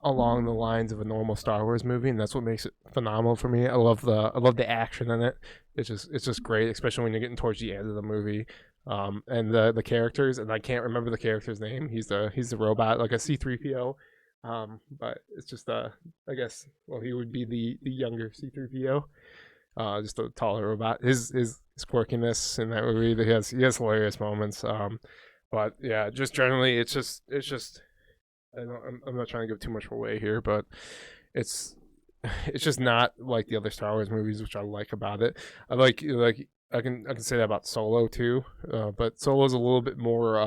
Speaker 1: along the lines of a normal Star Wars movie, and that's what makes it phenomenal for me. I love the action in it. It's just great, especially when you're getting towards the end of the movie. And the characters, and I can't remember the character's name. He's the robot, like a C-3PO. But it's just I guess, well, he would be the younger C-3PO. Just a taller robot. His quirkiness in that movie, he has hilarious moments. But yeah, just generally, it's just I'm not trying to give too much away here, but it's just not like the other Star Wars movies, which I like about it. I like I can say that about Solo too, but Solo's a little bit more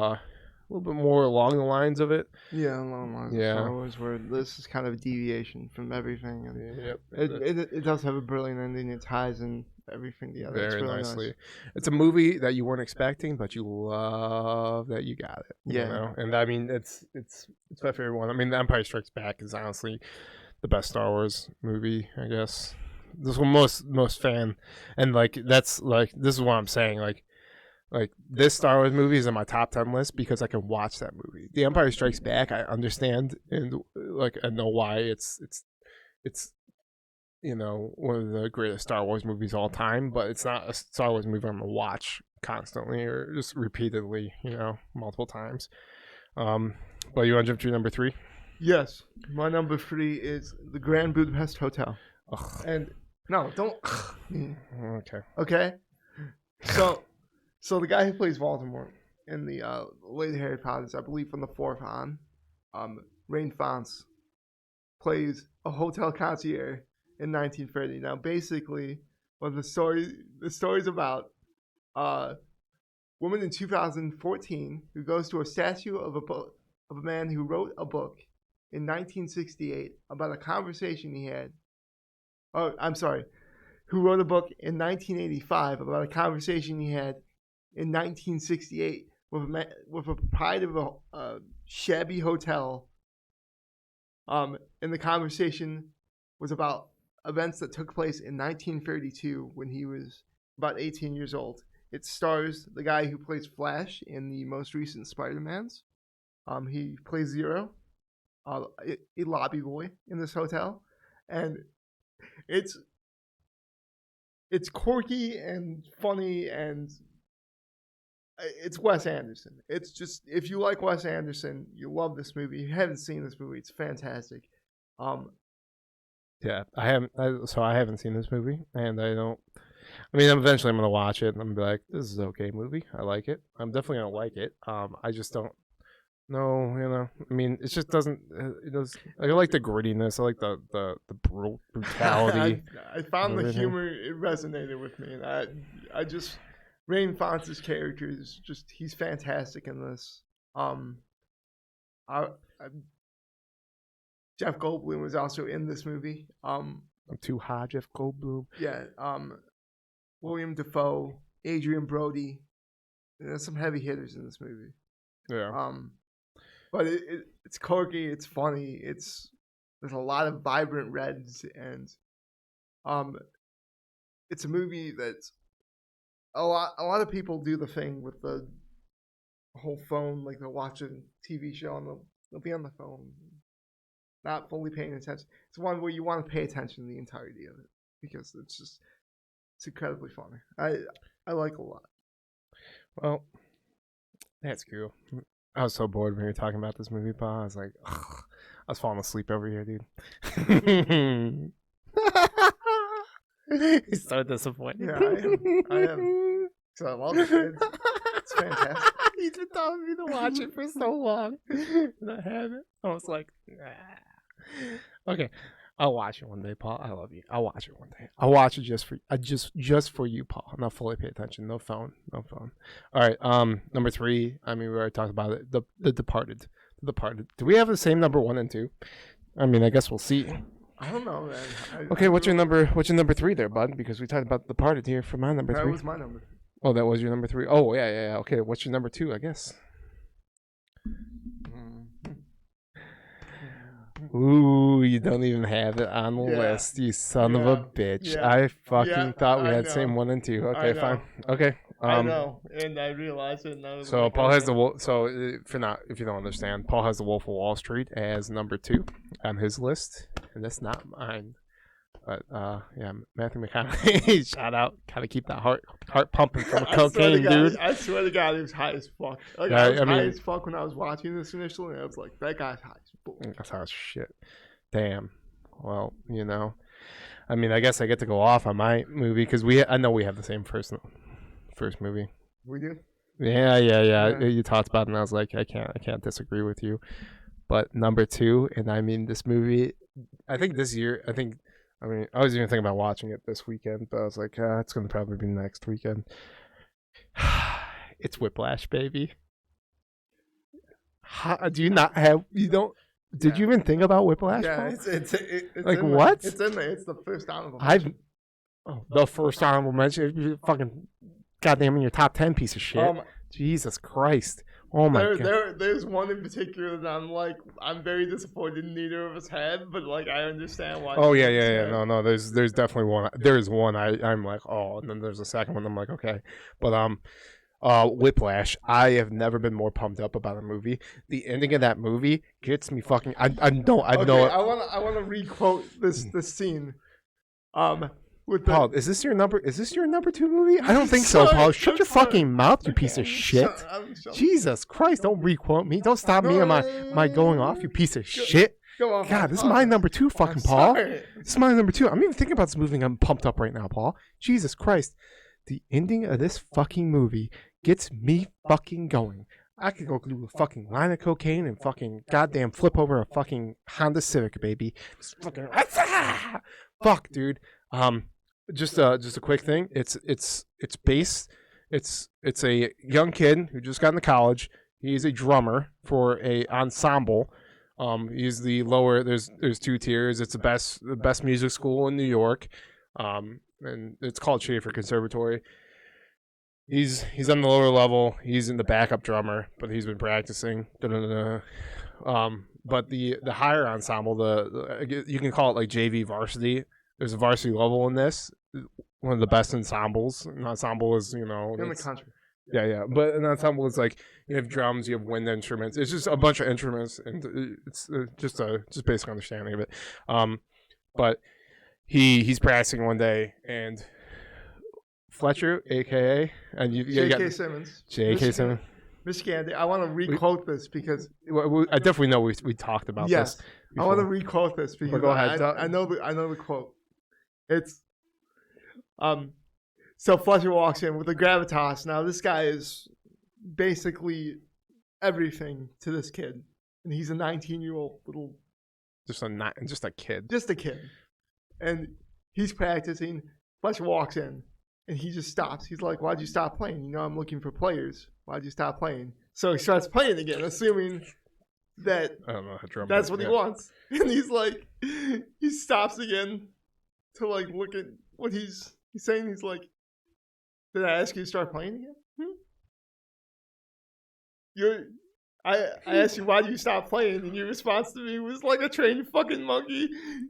Speaker 1: along the lines of it.
Speaker 2: Yeah, along the lines of
Speaker 1: Yeah.
Speaker 2: Star Wars, where this is kind of a deviation from everything, and
Speaker 1: Yep.
Speaker 2: it does have a brilliant ending. It ties in everything together. It's
Speaker 1: Very
Speaker 2: really
Speaker 1: nicely.
Speaker 2: nice.
Speaker 1: It's a movie that you weren't expecting, but you love that you got it.
Speaker 2: Yeah.
Speaker 1: You know? And I mean, it's my favorite one. I mean, The Empire Strikes Back is honestly the best Star Wars movie, I guess. This one most fan, and like that's like this is what I'm saying. Like this Star Wars movie is in my top 10 list because I can watch that movie. The Empire Strikes Back, I understand, and like I know why it's you know, one of the greatest Star Wars movies of all time, but it's not a Star Wars movie I'm gonna watch constantly or just repeatedly, you know, multiple times. But you want to jump to number 3?
Speaker 2: Yes, my number 3 is the Grand Budapest Hotel.
Speaker 1: Ugh.
Speaker 2: And no, don't.
Speaker 1: Okay.
Speaker 2: Okay. So the guy who plays Voldemort in the later Harry Potters, I believe from the 4th on, Rain Fonce plays a hotel concierge in 1930. Now, basically, what the story's about, woman in 2014 who goes to a statue of a man who wrote a book in 1968 about a conversation he had. Oh, I'm sorry, who wrote a book in 1985 about a conversation he had in 1968 with a proprietor of a shabby hotel. And the conversation was about events that took place in 1932 when he was about 18 years old. It stars the guy who plays Flash in the most recent Spider-Mans. He plays Zero, a lobby boy in this hotel, and it's quirky and funny, and it's Wes Anderson. It's just, if you like Wes Anderson, you love this movie. If you haven't seen this movie, it's fantastic.
Speaker 1: Yeah, I haven't seen this movie, and I don't. I mean, eventually I'm gonna watch it, and I'm gonna be like, "This is an okay movie. I like it. I'm definitely gonna like it." I just don't know, you know. I mean, it just doesn't. It does. I like the grittiness. I like the brutality.
Speaker 2: I found the
Speaker 1: Everything.
Speaker 2: humor. It resonated with me, and I just Rain Fonce's character is just, he's fantastic in this. Jeff Goldblum was also in this movie.
Speaker 1: I'm too high, Jeff Goldblum.
Speaker 2: Yeah. William Dafoe, Adrian Brody. There's some heavy hitters in this movie.
Speaker 1: Yeah.
Speaker 2: But it's quirky. It's funny. There's a lot of vibrant reds, and it's a movie that's a lot of people do the thing with the whole phone, like they'll watch a TV show and they'll be on the phone, not fully paying attention. It's one where you want to pay attention to the entirety of it. because it's incredibly funny. I like it a lot.
Speaker 1: Well, that's cool. I was so bored when we were talking about this movie, Paul. I was like, ugh. I was falling asleep over here, dude. He's so disappointed.
Speaker 2: Yeah, I am. So I love it. It's fantastic.
Speaker 1: You've been telling me to watch it for so long, and I haven't. I was like, nah. Okay, I'll watch it one day, Paul. I love you. I'll watch it one day. I'll watch it just for you, Paul. Not fully pay attention. No phone. No phone. All right. Number 3. I mean, we already talked about it. The Departed. The Departed. Do we have the same number 1 and 2? I mean, I guess we'll see.
Speaker 2: I don't know, man.
Speaker 1: Okay, what's your number? What's your number 3 there, bud? Because we talked about The Departed here for my number 3.
Speaker 2: That was my number.
Speaker 1: Oh, that was your number 3. Oh, yeah. Okay, what's your number 2? I guess. Ooh, you don't even have it on the list, you son of a bitch.
Speaker 2: Yeah.
Speaker 1: I fucking thought we had same 1 and 2. Okay, fine. Okay.
Speaker 2: I know, and I realized it. And I was
Speaker 1: So
Speaker 2: like,
Speaker 1: Paul has the wolf. So if you don't understand, Paul has the Wolf of Wall Street as number 2 on his list, and that's not mine. But yeah, Matthew McConaughey, shout out, gotta keep that heart pumping from the cocaine, dude.
Speaker 2: I swear to God, he was high as fuck. Like,
Speaker 1: Yeah,
Speaker 2: I was
Speaker 1: I mean-
Speaker 2: high as fuck when I was watching this initially, and I was like, that guy's high as fuck.
Speaker 1: That's how shit. Damn. Well, I mean, I guess I get to go off on my movie because I know we have the same first movie.
Speaker 2: We do?
Speaker 1: Yeah.
Speaker 2: Yeah.
Speaker 1: You talked about it, and I was like, I can't disagree with you. But number 2, and I mean, this movie, I think this year, I was even thinking about watching it this weekend, but I was like, it's going to probably be next weekend. It's Whiplash, baby. Do you not have, you don't, did you even think about Whiplash?
Speaker 2: Yeah,
Speaker 1: Paul?
Speaker 2: it's
Speaker 1: Like,
Speaker 2: in
Speaker 1: what?
Speaker 2: There. It's in there. It's the first honorable
Speaker 1: I've,
Speaker 2: mention.
Speaker 1: the first honorable mention, you fucking goddamn in your top 10 piece of shit. Jesus Christ. Oh my God.
Speaker 2: There's one in particular that I'm very disappointed neither of us had, but like I understand why.
Speaker 1: Oh yeah. No. There's definitely one. There's one I'm like, oh, and then there's a second one. I'm like, okay, but Whiplash. I have never been more pumped up about a movie. The ending of that movie gets me fucking. I know.
Speaker 2: I want to requote this scene. With
Speaker 1: Paul, is this your number 2 movie? I don't think so, Paul. Shut your fucking mouth, you piece of shit. Jesus Christ, don't requote me. Don't stop me on my going off, you piece of shit. God, this is my number 2, fucking Paul. This is my number 2. I'm even thinking about this movie and I'm pumped up right now, Paul. Jesus Christ. The ending of this fucking movie gets me fucking going. I could go do a fucking line of cocaine and fucking goddamn flip over a fucking Honda Civic, baby. Just fucking fuck, dude. Just a quick thing. It's a young kid who just got into college. He's a drummer for a ensemble. He's the lower. There's 2 tiers. It's the best music school in New York. And it's called Schaefer Conservatory. He's on the lower level. He's in the backup drummer, but he's been practicing. But the higher ensemble, you can call it like JV varsity. There's a varsity level in this. One of the best ensembles. An ensemble is, in
Speaker 2: the country.
Speaker 1: Yeah. But an ensemble is like you have drums, you have wind instruments. It's just a bunch of instruments, and it's just basic understanding of it. But he's practicing one day, and Fletcher, aka, and
Speaker 2: J.K. Simmons.
Speaker 1: J.K. Simmons.
Speaker 2: Michigan. I want to requote this because
Speaker 1: I definitely know we talked about this.
Speaker 2: I want to requote this because
Speaker 1: go ahead.
Speaker 2: I know the quote. It's so Fletcher walks in with the gravitas. Now this guy is basically everything to this kid, and he's a 19-year-old little
Speaker 1: just a kid.
Speaker 2: Just a kid. And he's practicing. Fletcher walks in, and he just stops. He's like, "Why'd you stop playing? I'm looking for players. Why'd you stop playing?" So he starts playing again, assuming that
Speaker 1: I don't know how
Speaker 2: that's what he wants. And he's like, he stops again to like look at what he's saying. He's like, "Did I ask you to start playing again? I asked you why do you stop playing, and your response to me was like a trained fucking monkey,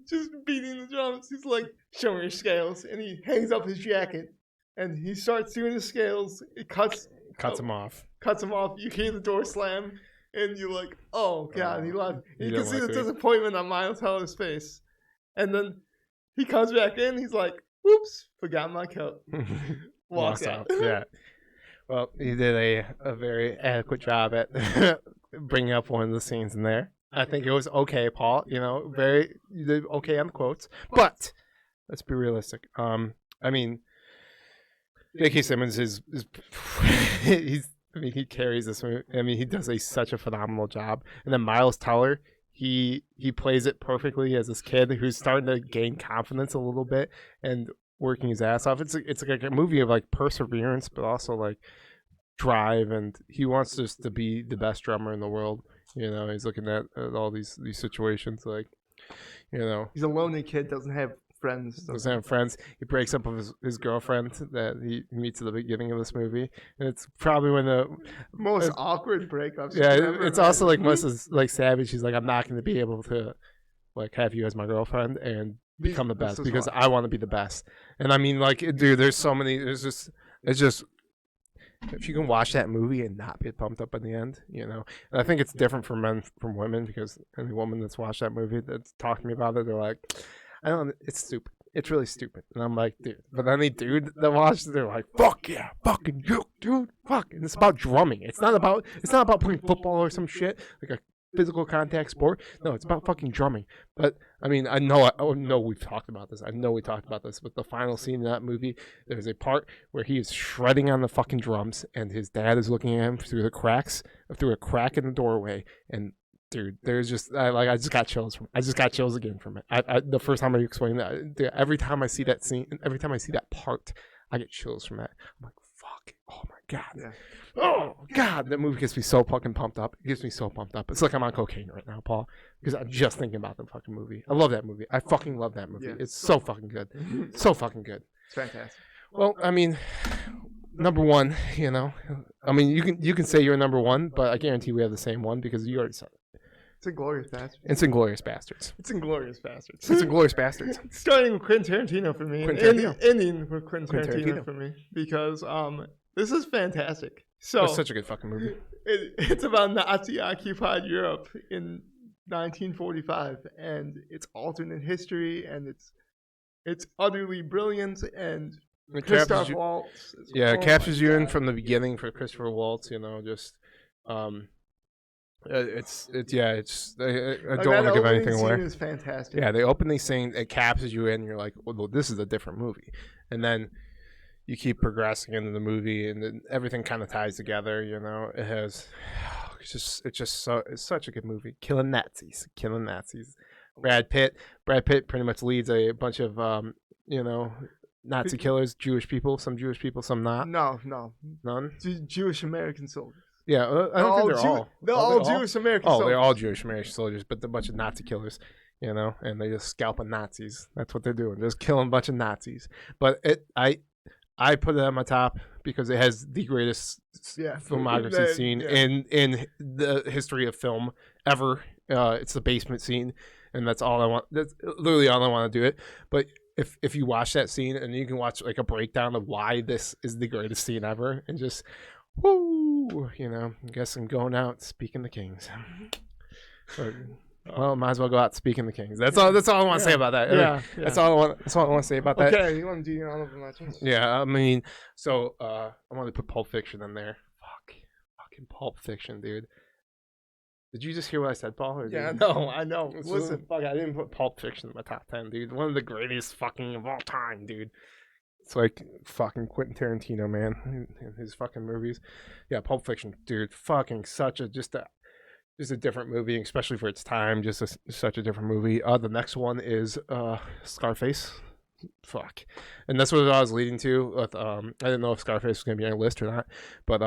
Speaker 2: just beating the drums." He's like, "Show me your scales," and he hangs up his jacket, and he starts doing the scales. It cuts
Speaker 1: him off.
Speaker 2: Cuts him off. You hear the door slam, and you're like, "Oh God!" And he left. And you can see the
Speaker 1: it.
Speaker 2: disappointment on Miles Teller's face, and then He comes back in. He's like, "Whoops, forgot my coat." Walks
Speaker 1: Walks
Speaker 2: out.
Speaker 1: Yeah. Well, he did a very adequate job at bringing up one of the scenes in there. I think it was okay, Paul. You know, you did okay on the quotes, but let's be realistic. I mean, J.K. Simmons is he's. I mean, he carries this movie. I mean, he does such a phenomenal job. And then Miles Teller, he plays it perfectly as this kid who's starting to gain confidence a little bit and working his ass off. It's like a movie of like perseverance, but also like drive, and he wants just to be the best drummer in the world. You know, he's looking at all these situations like, you know,
Speaker 2: He's a lonely kid, doesn't have friends.
Speaker 1: doesn't have friends. He breaks up with his girlfriend that he meets at the beginning of this movie, and it's probably when the
Speaker 2: most awkward breakups.
Speaker 1: yeah, it's also like Melissa's like savage. She's like, I'm not going to be able to like have you as my girlfriend and become the best because I want to be the best. And I mean, like, dude, there's so many. It's just if you can watch that movie and not get pumped up in the end, you know. And I think it's different for men from women because any woman that's watched that movie that's talking to me about it, they're like, I don't. It's stupid. It's really stupid. And I'm like, dude. But any dude that watched it, they're like, fuck yeah, fucking you, dude, fuck. And it's about drumming. It's not about playing football or some shit like a physical contact sport. No, it's about fucking drumming. But I mean, I know we've talked about this. I know we talked about this. But the final scene in that movie, there's a part where he is shredding on the fucking drums, and his dad is looking at him through a crack in the doorway, and dude, there's just I just got chills again from it. The first time I explained that, every time I see that scene, every time I see that part, I get chills from that. I'm like, fuck, oh my god,
Speaker 2: Yeah.
Speaker 1: Oh god, that movie gets me so fucking pumped up. It gets me so pumped up. It's like I'm on cocaine right now, Paul, because I'm just thinking about the fucking movie. I love that movie. I fucking love that movie.
Speaker 2: Yeah.
Speaker 1: It's so fucking good, so fucking good.
Speaker 2: It's fantastic.
Speaker 1: Well, I mean, number one, you know, I mean, you can say you're number one, but I guarantee we have the same one because you already said it.
Speaker 2: It's Inglourious Basterds.
Speaker 1: It's Inglourious Bastards.
Speaker 2: It's Inglourious Basterds.
Speaker 1: It's Inglourious Bastards.
Speaker 2: Starting with Quentin Tarantino for me.
Speaker 1: Quentin Tarantino.
Speaker 2: Ending with Quentin
Speaker 1: Quentin
Speaker 2: Tarantino
Speaker 1: Tarantino.
Speaker 2: for me because this is fantastic. So
Speaker 1: It's such a good fucking movie.
Speaker 2: it's about Nazi-occupied Europe in 1945, and it's alternate history, and it's utterly brilliant, and
Speaker 1: It
Speaker 2: Christoph
Speaker 1: captures you,
Speaker 2: Waltz.
Speaker 1: it captures you in from the beginning for Christopher Waltz. You know, just it's I don't want to give anything away.
Speaker 2: Is fantastic.
Speaker 1: Yeah, they open these things, it captures you in, and you're like, well, this is a different movie. And then you keep progressing into the movie, and then everything kind of ties together, you know. It has, it's such a good movie. Killing Nazis. Brad Pitt pretty much leads a bunch of, you know, Nazi killers, Jewish people, some not.
Speaker 2: No.
Speaker 1: None?
Speaker 2: Jewish American soldiers.
Speaker 1: Yeah, I don't think they're all.
Speaker 2: They're all Jewish American soldiers.
Speaker 1: Oh, they're all Jewish American soldiers, but they're a bunch of Nazi killers, you know, and they just scalping Nazis. That's what they're doing, just killing a bunch of Nazis. But I put it on my top because it has the greatest filmography scene in the history of film ever. It's the basement scene, and that's all I want. That's literally all I want to do it. But if you watch that scene, and you can watch like a breakdown of why this is the greatest scene ever, and just whoo, you know, I guess I'm going out speaking the Kings. Well, might as well go out speaking the Kings. That's all I want to say about that.
Speaker 2: Yeah.
Speaker 1: That's all I want to say about that.
Speaker 2: Okay, you want to do your honorable mentions?
Speaker 1: Yeah, I mean, so I want to put Pulp Fiction in there. Fucking Pulp Fiction, dude. Did you just hear what I said, Paul?
Speaker 2: Yeah, I know.
Speaker 1: Listen, fuck, I didn't put Pulp Fiction in my top 10, dude. One of the greatest fucking of all time, dude. It's like fucking Quentin Tarantino, man, and his fucking movies. Yeah, Pulp Fiction, dude. Fucking such a just a different movie, especially for its time. Such a different movie. The next one is Scarface. Fuck, and that's what I was leading to. With I didn't know if Scarface was gonna be on your list or not, but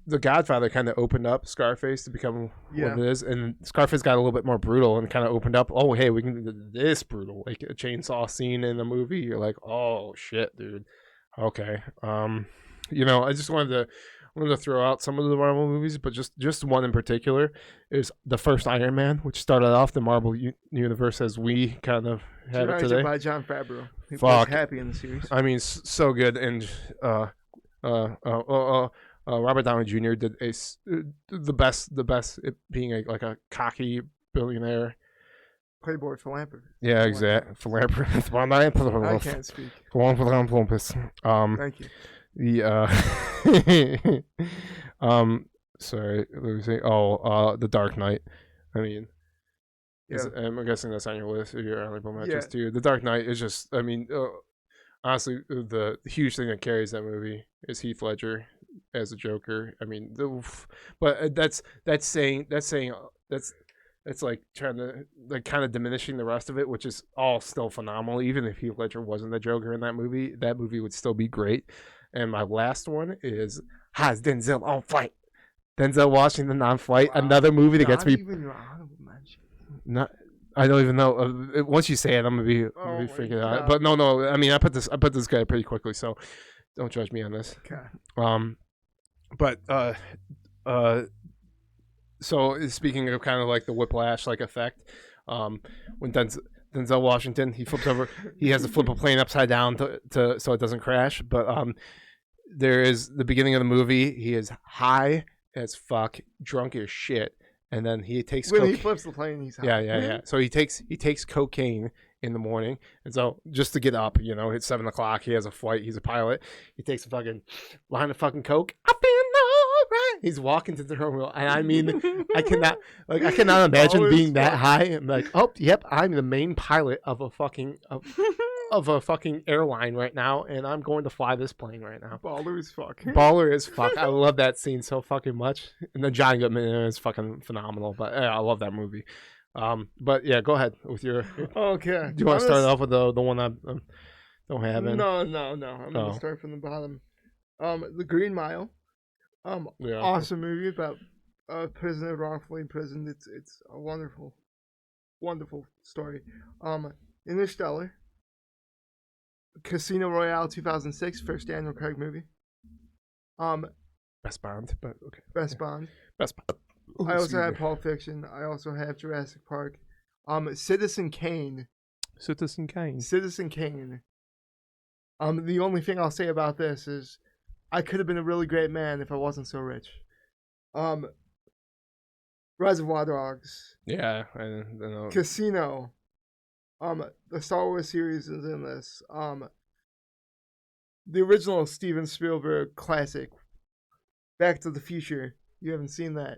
Speaker 1: The Godfather kind of opened up Scarface to become what it is, and Scarface got a little bit more brutal and kind of opened up. Oh, hey, we can do this brutal, like a chainsaw scene in the movie. You're like, oh shit, dude. Okay, you know, I just wanted to throw out some of the Marvel movies, but just one in particular is the first Iron Man, which started off the Marvel universe as we kind of have it today.
Speaker 2: By Jon Favreau. He
Speaker 1: Fuck.
Speaker 2: was happy in the series.
Speaker 1: I mean, so good, and Robert Downey Jr. did the best, it being like a cocky billionaire
Speaker 2: Playboy philanthropist.
Speaker 1: Yeah, exactly. Philanthropist.
Speaker 2: I can't speak.
Speaker 1: Philanthropist.
Speaker 2: Thank you.
Speaker 1: The sorry, what was I saying? The Dark Knight. I mean,
Speaker 2: Yeah.
Speaker 1: I'm guessing that's on your list of your honorable mentions
Speaker 2: Yeah.
Speaker 1: too. The Dark Knight is just, I mean, honestly, the huge thing that carries that movie is Heath Ledger as a Joker. I mean, but that's like trying to like kind of diminishing the rest of it, which is all still phenomenal. Even if Heath Ledger wasn't the Joker in that movie would still be great. And my last one is Has Denzel on Flight. Denzel Washington on Flight,
Speaker 2: Wow.
Speaker 1: another movie that gets me.
Speaker 2: Not even your honorable mention.
Speaker 1: Not, I don't even know. Once you say it, I'm gonna be freaking out. But no. I mean, I put this guy pretty quickly, so don't judge me on this.
Speaker 2: Okay.
Speaker 1: But so speaking of kind of like the whiplash like effect, when Denzel Washington he flips over, he has to flip a plane upside down to so it doesn't crash. But there is the beginning of the movie. He is high as fuck, drunk as shit, and then he takes
Speaker 2: when he flips the plane, he's high.
Speaker 1: Yeah. So he takes cocaine in the morning, and so just to get up, it's 7:00. He has a flight. He's a pilot. He takes a fucking line of fucking coke. I feel alright. He's walking to the terminal, and I mean, I cannot imagine being that high. I'm like, oh, yep, I'm the main pilot of a fucking of a fucking airline right now, and I'm going to fly this plane right now.
Speaker 2: Baller as fuck.
Speaker 1: Baller as fuck. I love that scene so fucking much. And then John Goodman is fucking phenomenal. But yeah, I love that movie. But yeah, go ahead with your.
Speaker 2: Okay.
Speaker 1: Do you want to start off with the one I don't have in?
Speaker 2: No. I'm gonna start from the bottom. The Green Mile. Awesome movie about a prisoner wrongfully imprisoned. It's a wonderful story. Interstellar. Casino Royale 2006, first Daniel Craig movie.
Speaker 1: Best Bond, but okay.
Speaker 2: Best Bond.
Speaker 1: Ooh,
Speaker 2: I also have Pulp Fiction. I also have Jurassic Park. Citizen Kane.
Speaker 1: Citizen Kane.
Speaker 2: The only thing I'll say about this is I could have been a really great man if I wasn't so rich. Reservoir Dogs.
Speaker 1: Yeah, I know.
Speaker 2: Casino. The Star Wars series is in this. The original Steven Spielberg classic, Back to the Future. You haven't seen that.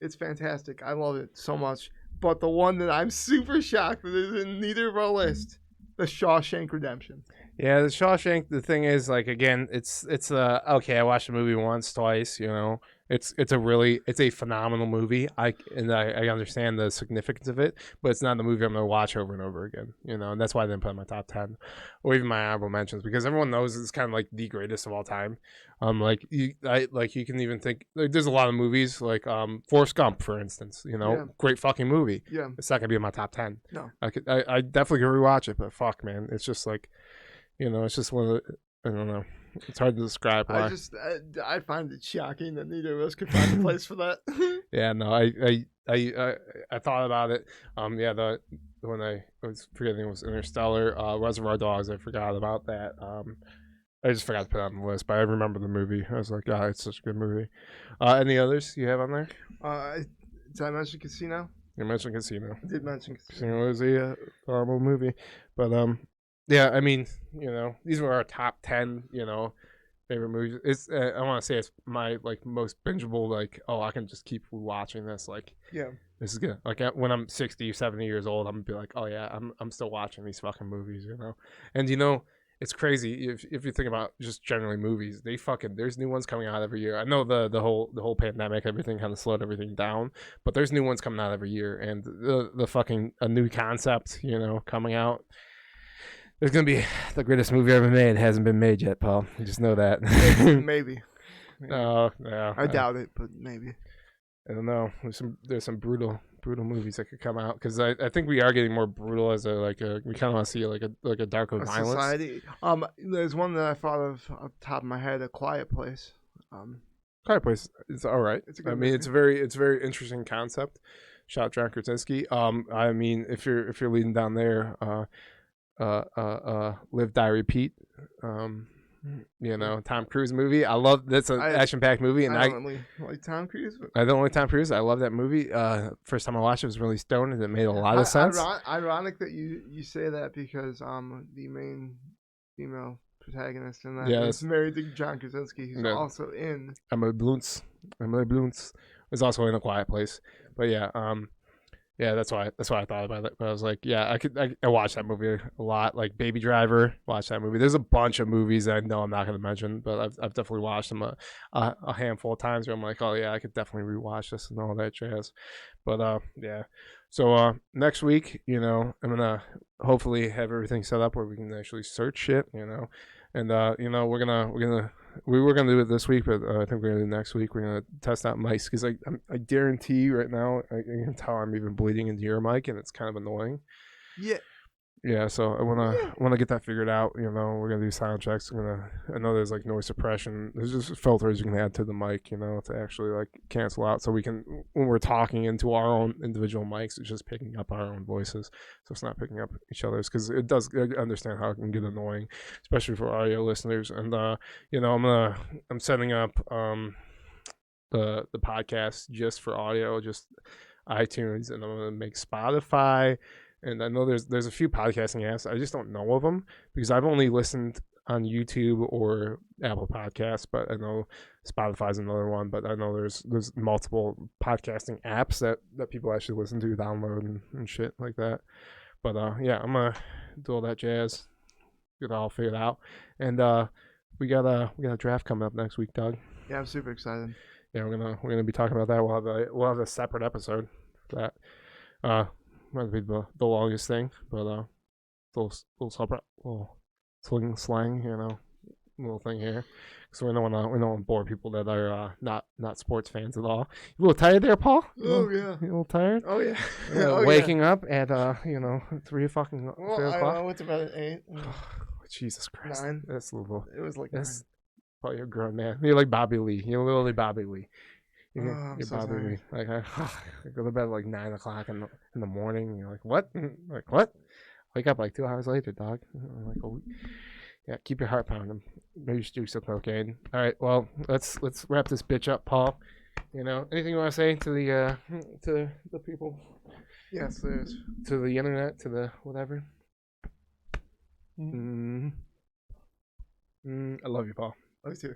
Speaker 2: It's fantastic. I love it so much. But the one that I'm super shocked that is in neither of our list, The Shawshank Redemption.
Speaker 1: Yeah, The Shawshank. The thing is, like, again, it's okay. I watched the movie once, twice. It's a phenomenal movie. I understand the significance of it, but it's not the movie I'm gonna watch over and over again. And that's why I didn't put it in my top 10 or even my honorable mentions, because everyone knows it's kind of like the greatest of all time. You can even think like there's a lot of movies like Forrest Gump, for instance. Great fucking movie.
Speaker 2: Yeah,
Speaker 1: it's not gonna be in my top 10.
Speaker 2: No,
Speaker 1: I definitely could rewatch it, but fuck, man, it's just like, it's just one of the, I don't know. It's hard to describe why.
Speaker 2: I find it shocking that neither of us could find a place for that.
Speaker 1: Yeah, no, I thought about it. When I was forgetting it was Interstellar, Reservoir Dogs. I forgot about that. I just forgot to put it on the list, but I remember the movie. I was like, it's such a good movie. Any others you have on there?
Speaker 2: Did I mention Casino?
Speaker 1: You mentioned Casino.
Speaker 2: I did mention Casino.
Speaker 1: Casino was a horrible movie, but yeah, I mean, these were our top 10, favorite movies. It's I want to say it's my like most bingeable. Like, I can just keep watching this. Like,
Speaker 2: yeah,
Speaker 1: this is good. Like when I'm 60, 70 years old, I'm gonna be like, oh yeah, I'm still watching these fucking movies, And it's crazy if you think about just generally movies. There's new ones coming out every year. I know the whole pandemic, everything kind of slowed everything down, but there's new ones coming out every year, and the fucking a new concept, coming out. There's going to be the greatest movie ever made. It hasn't been made yet, Paul. You just know that.
Speaker 2: Maybe.
Speaker 1: Oh, yeah.
Speaker 2: I doubt it, but maybe.
Speaker 1: I don't know. There's some brutal movies that could come out, because I think we are getting more brutal as we kind of want to see like a darker violence.
Speaker 2: Society. There's one that I thought of off the top of my head, A Quiet Place.
Speaker 1: Quiet Place is all right. It's a very interesting concept. Shot John Krasinski. I mean, if you're leading down there, Live Die Repeat. You know, Tom Cruise movie. I love that's an action-packed movie, and
Speaker 2: I don't really like Tom Cruise. But
Speaker 1: I don't like Tom Cruise. I love that movie. First time I watched it was really stoned, and it made a lot of sense.
Speaker 2: Ironic that you say that because the main female protagonist in that is married to John Krasinski, who's also in
Speaker 1: Emily Blunt's is also in A Quiet Place. But yeah, that's why I thought about it. But I was like, yeah, I watched that movie a lot. Like Baby Driver, watched that movie. There's a bunch of movies that I know I'm not going to mention, but I've definitely watched them a handful of times where I'm like, oh yeah, I could definitely rewatch this and all that jazz. But yeah. So next week, you know, I'm gonna hopefully have everything set up where we can actually search shit, you know, and you know, we were gonna do it this week, but I think we're gonna do it next week. We're gonna test out mics because I guarantee you right now I can tell I'm even bleeding into your mic, and it's kind of annoying. Yeah, so I wanna get that figured out. You know, we're gonna do sound checks. I know there's like noise suppression. There's just filters you can add to the mic, you know, to actually like cancel out. So we can, when we're talking into our own individual mics, it's just picking up our own voices. So it's not picking up each other's, because it does. I understand how it can get annoying, especially for audio listeners. And you know, I'm setting up the podcast just for audio, just iTunes, and I'm gonna make Spotify. And I know there's a few podcasting apps. I just don't know of them because I've only listened on YouTube or Apple Podcasts, but I know Spotify's another one. But I know there's multiple podcasting apps that people actually listen to, download and shit like that. But yeah, I'm gonna do all that jazz, get it all figured out. And we got a draft coming up next week, Doug.
Speaker 2: Yeah, I'm super excited.
Speaker 1: Yeah, we're gonna be talking about that. We'll have a separate episode for that. Might be the longest thing, but little slang, you know, little thing here, because we don't want to bore people that are not sports fans at all. You a little tired there, Paul?
Speaker 2: Yeah.
Speaker 1: You a little tired?
Speaker 2: Oh yeah.
Speaker 1: Waking up at 3 o'clock.
Speaker 2: I went to bed at 8.
Speaker 1: Jesus Christ.
Speaker 2: 9.
Speaker 1: That's a little.
Speaker 2: It was like
Speaker 1: that's probably a grown man. You're like Bobby Lee. You're literally Bobby Lee. You're
Speaker 2: so
Speaker 1: Bobby
Speaker 2: tired.
Speaker 1: Lee. Like I go to bed at like 9 o'clock in the morning. And you're like, what? Like what? Wake up like 2 hours later, dog. I'm like, oh, yeah. Keep your heart pounding. Maybe you should do some cocaine. All right. Well, let's wrap this bitch up, Paul. You know, anything you want to say to the people?
Speaker 2: Yes, there's
Speaker 1: to the internet, to the whatever. I love you, Paul.
Speaker 2: I too.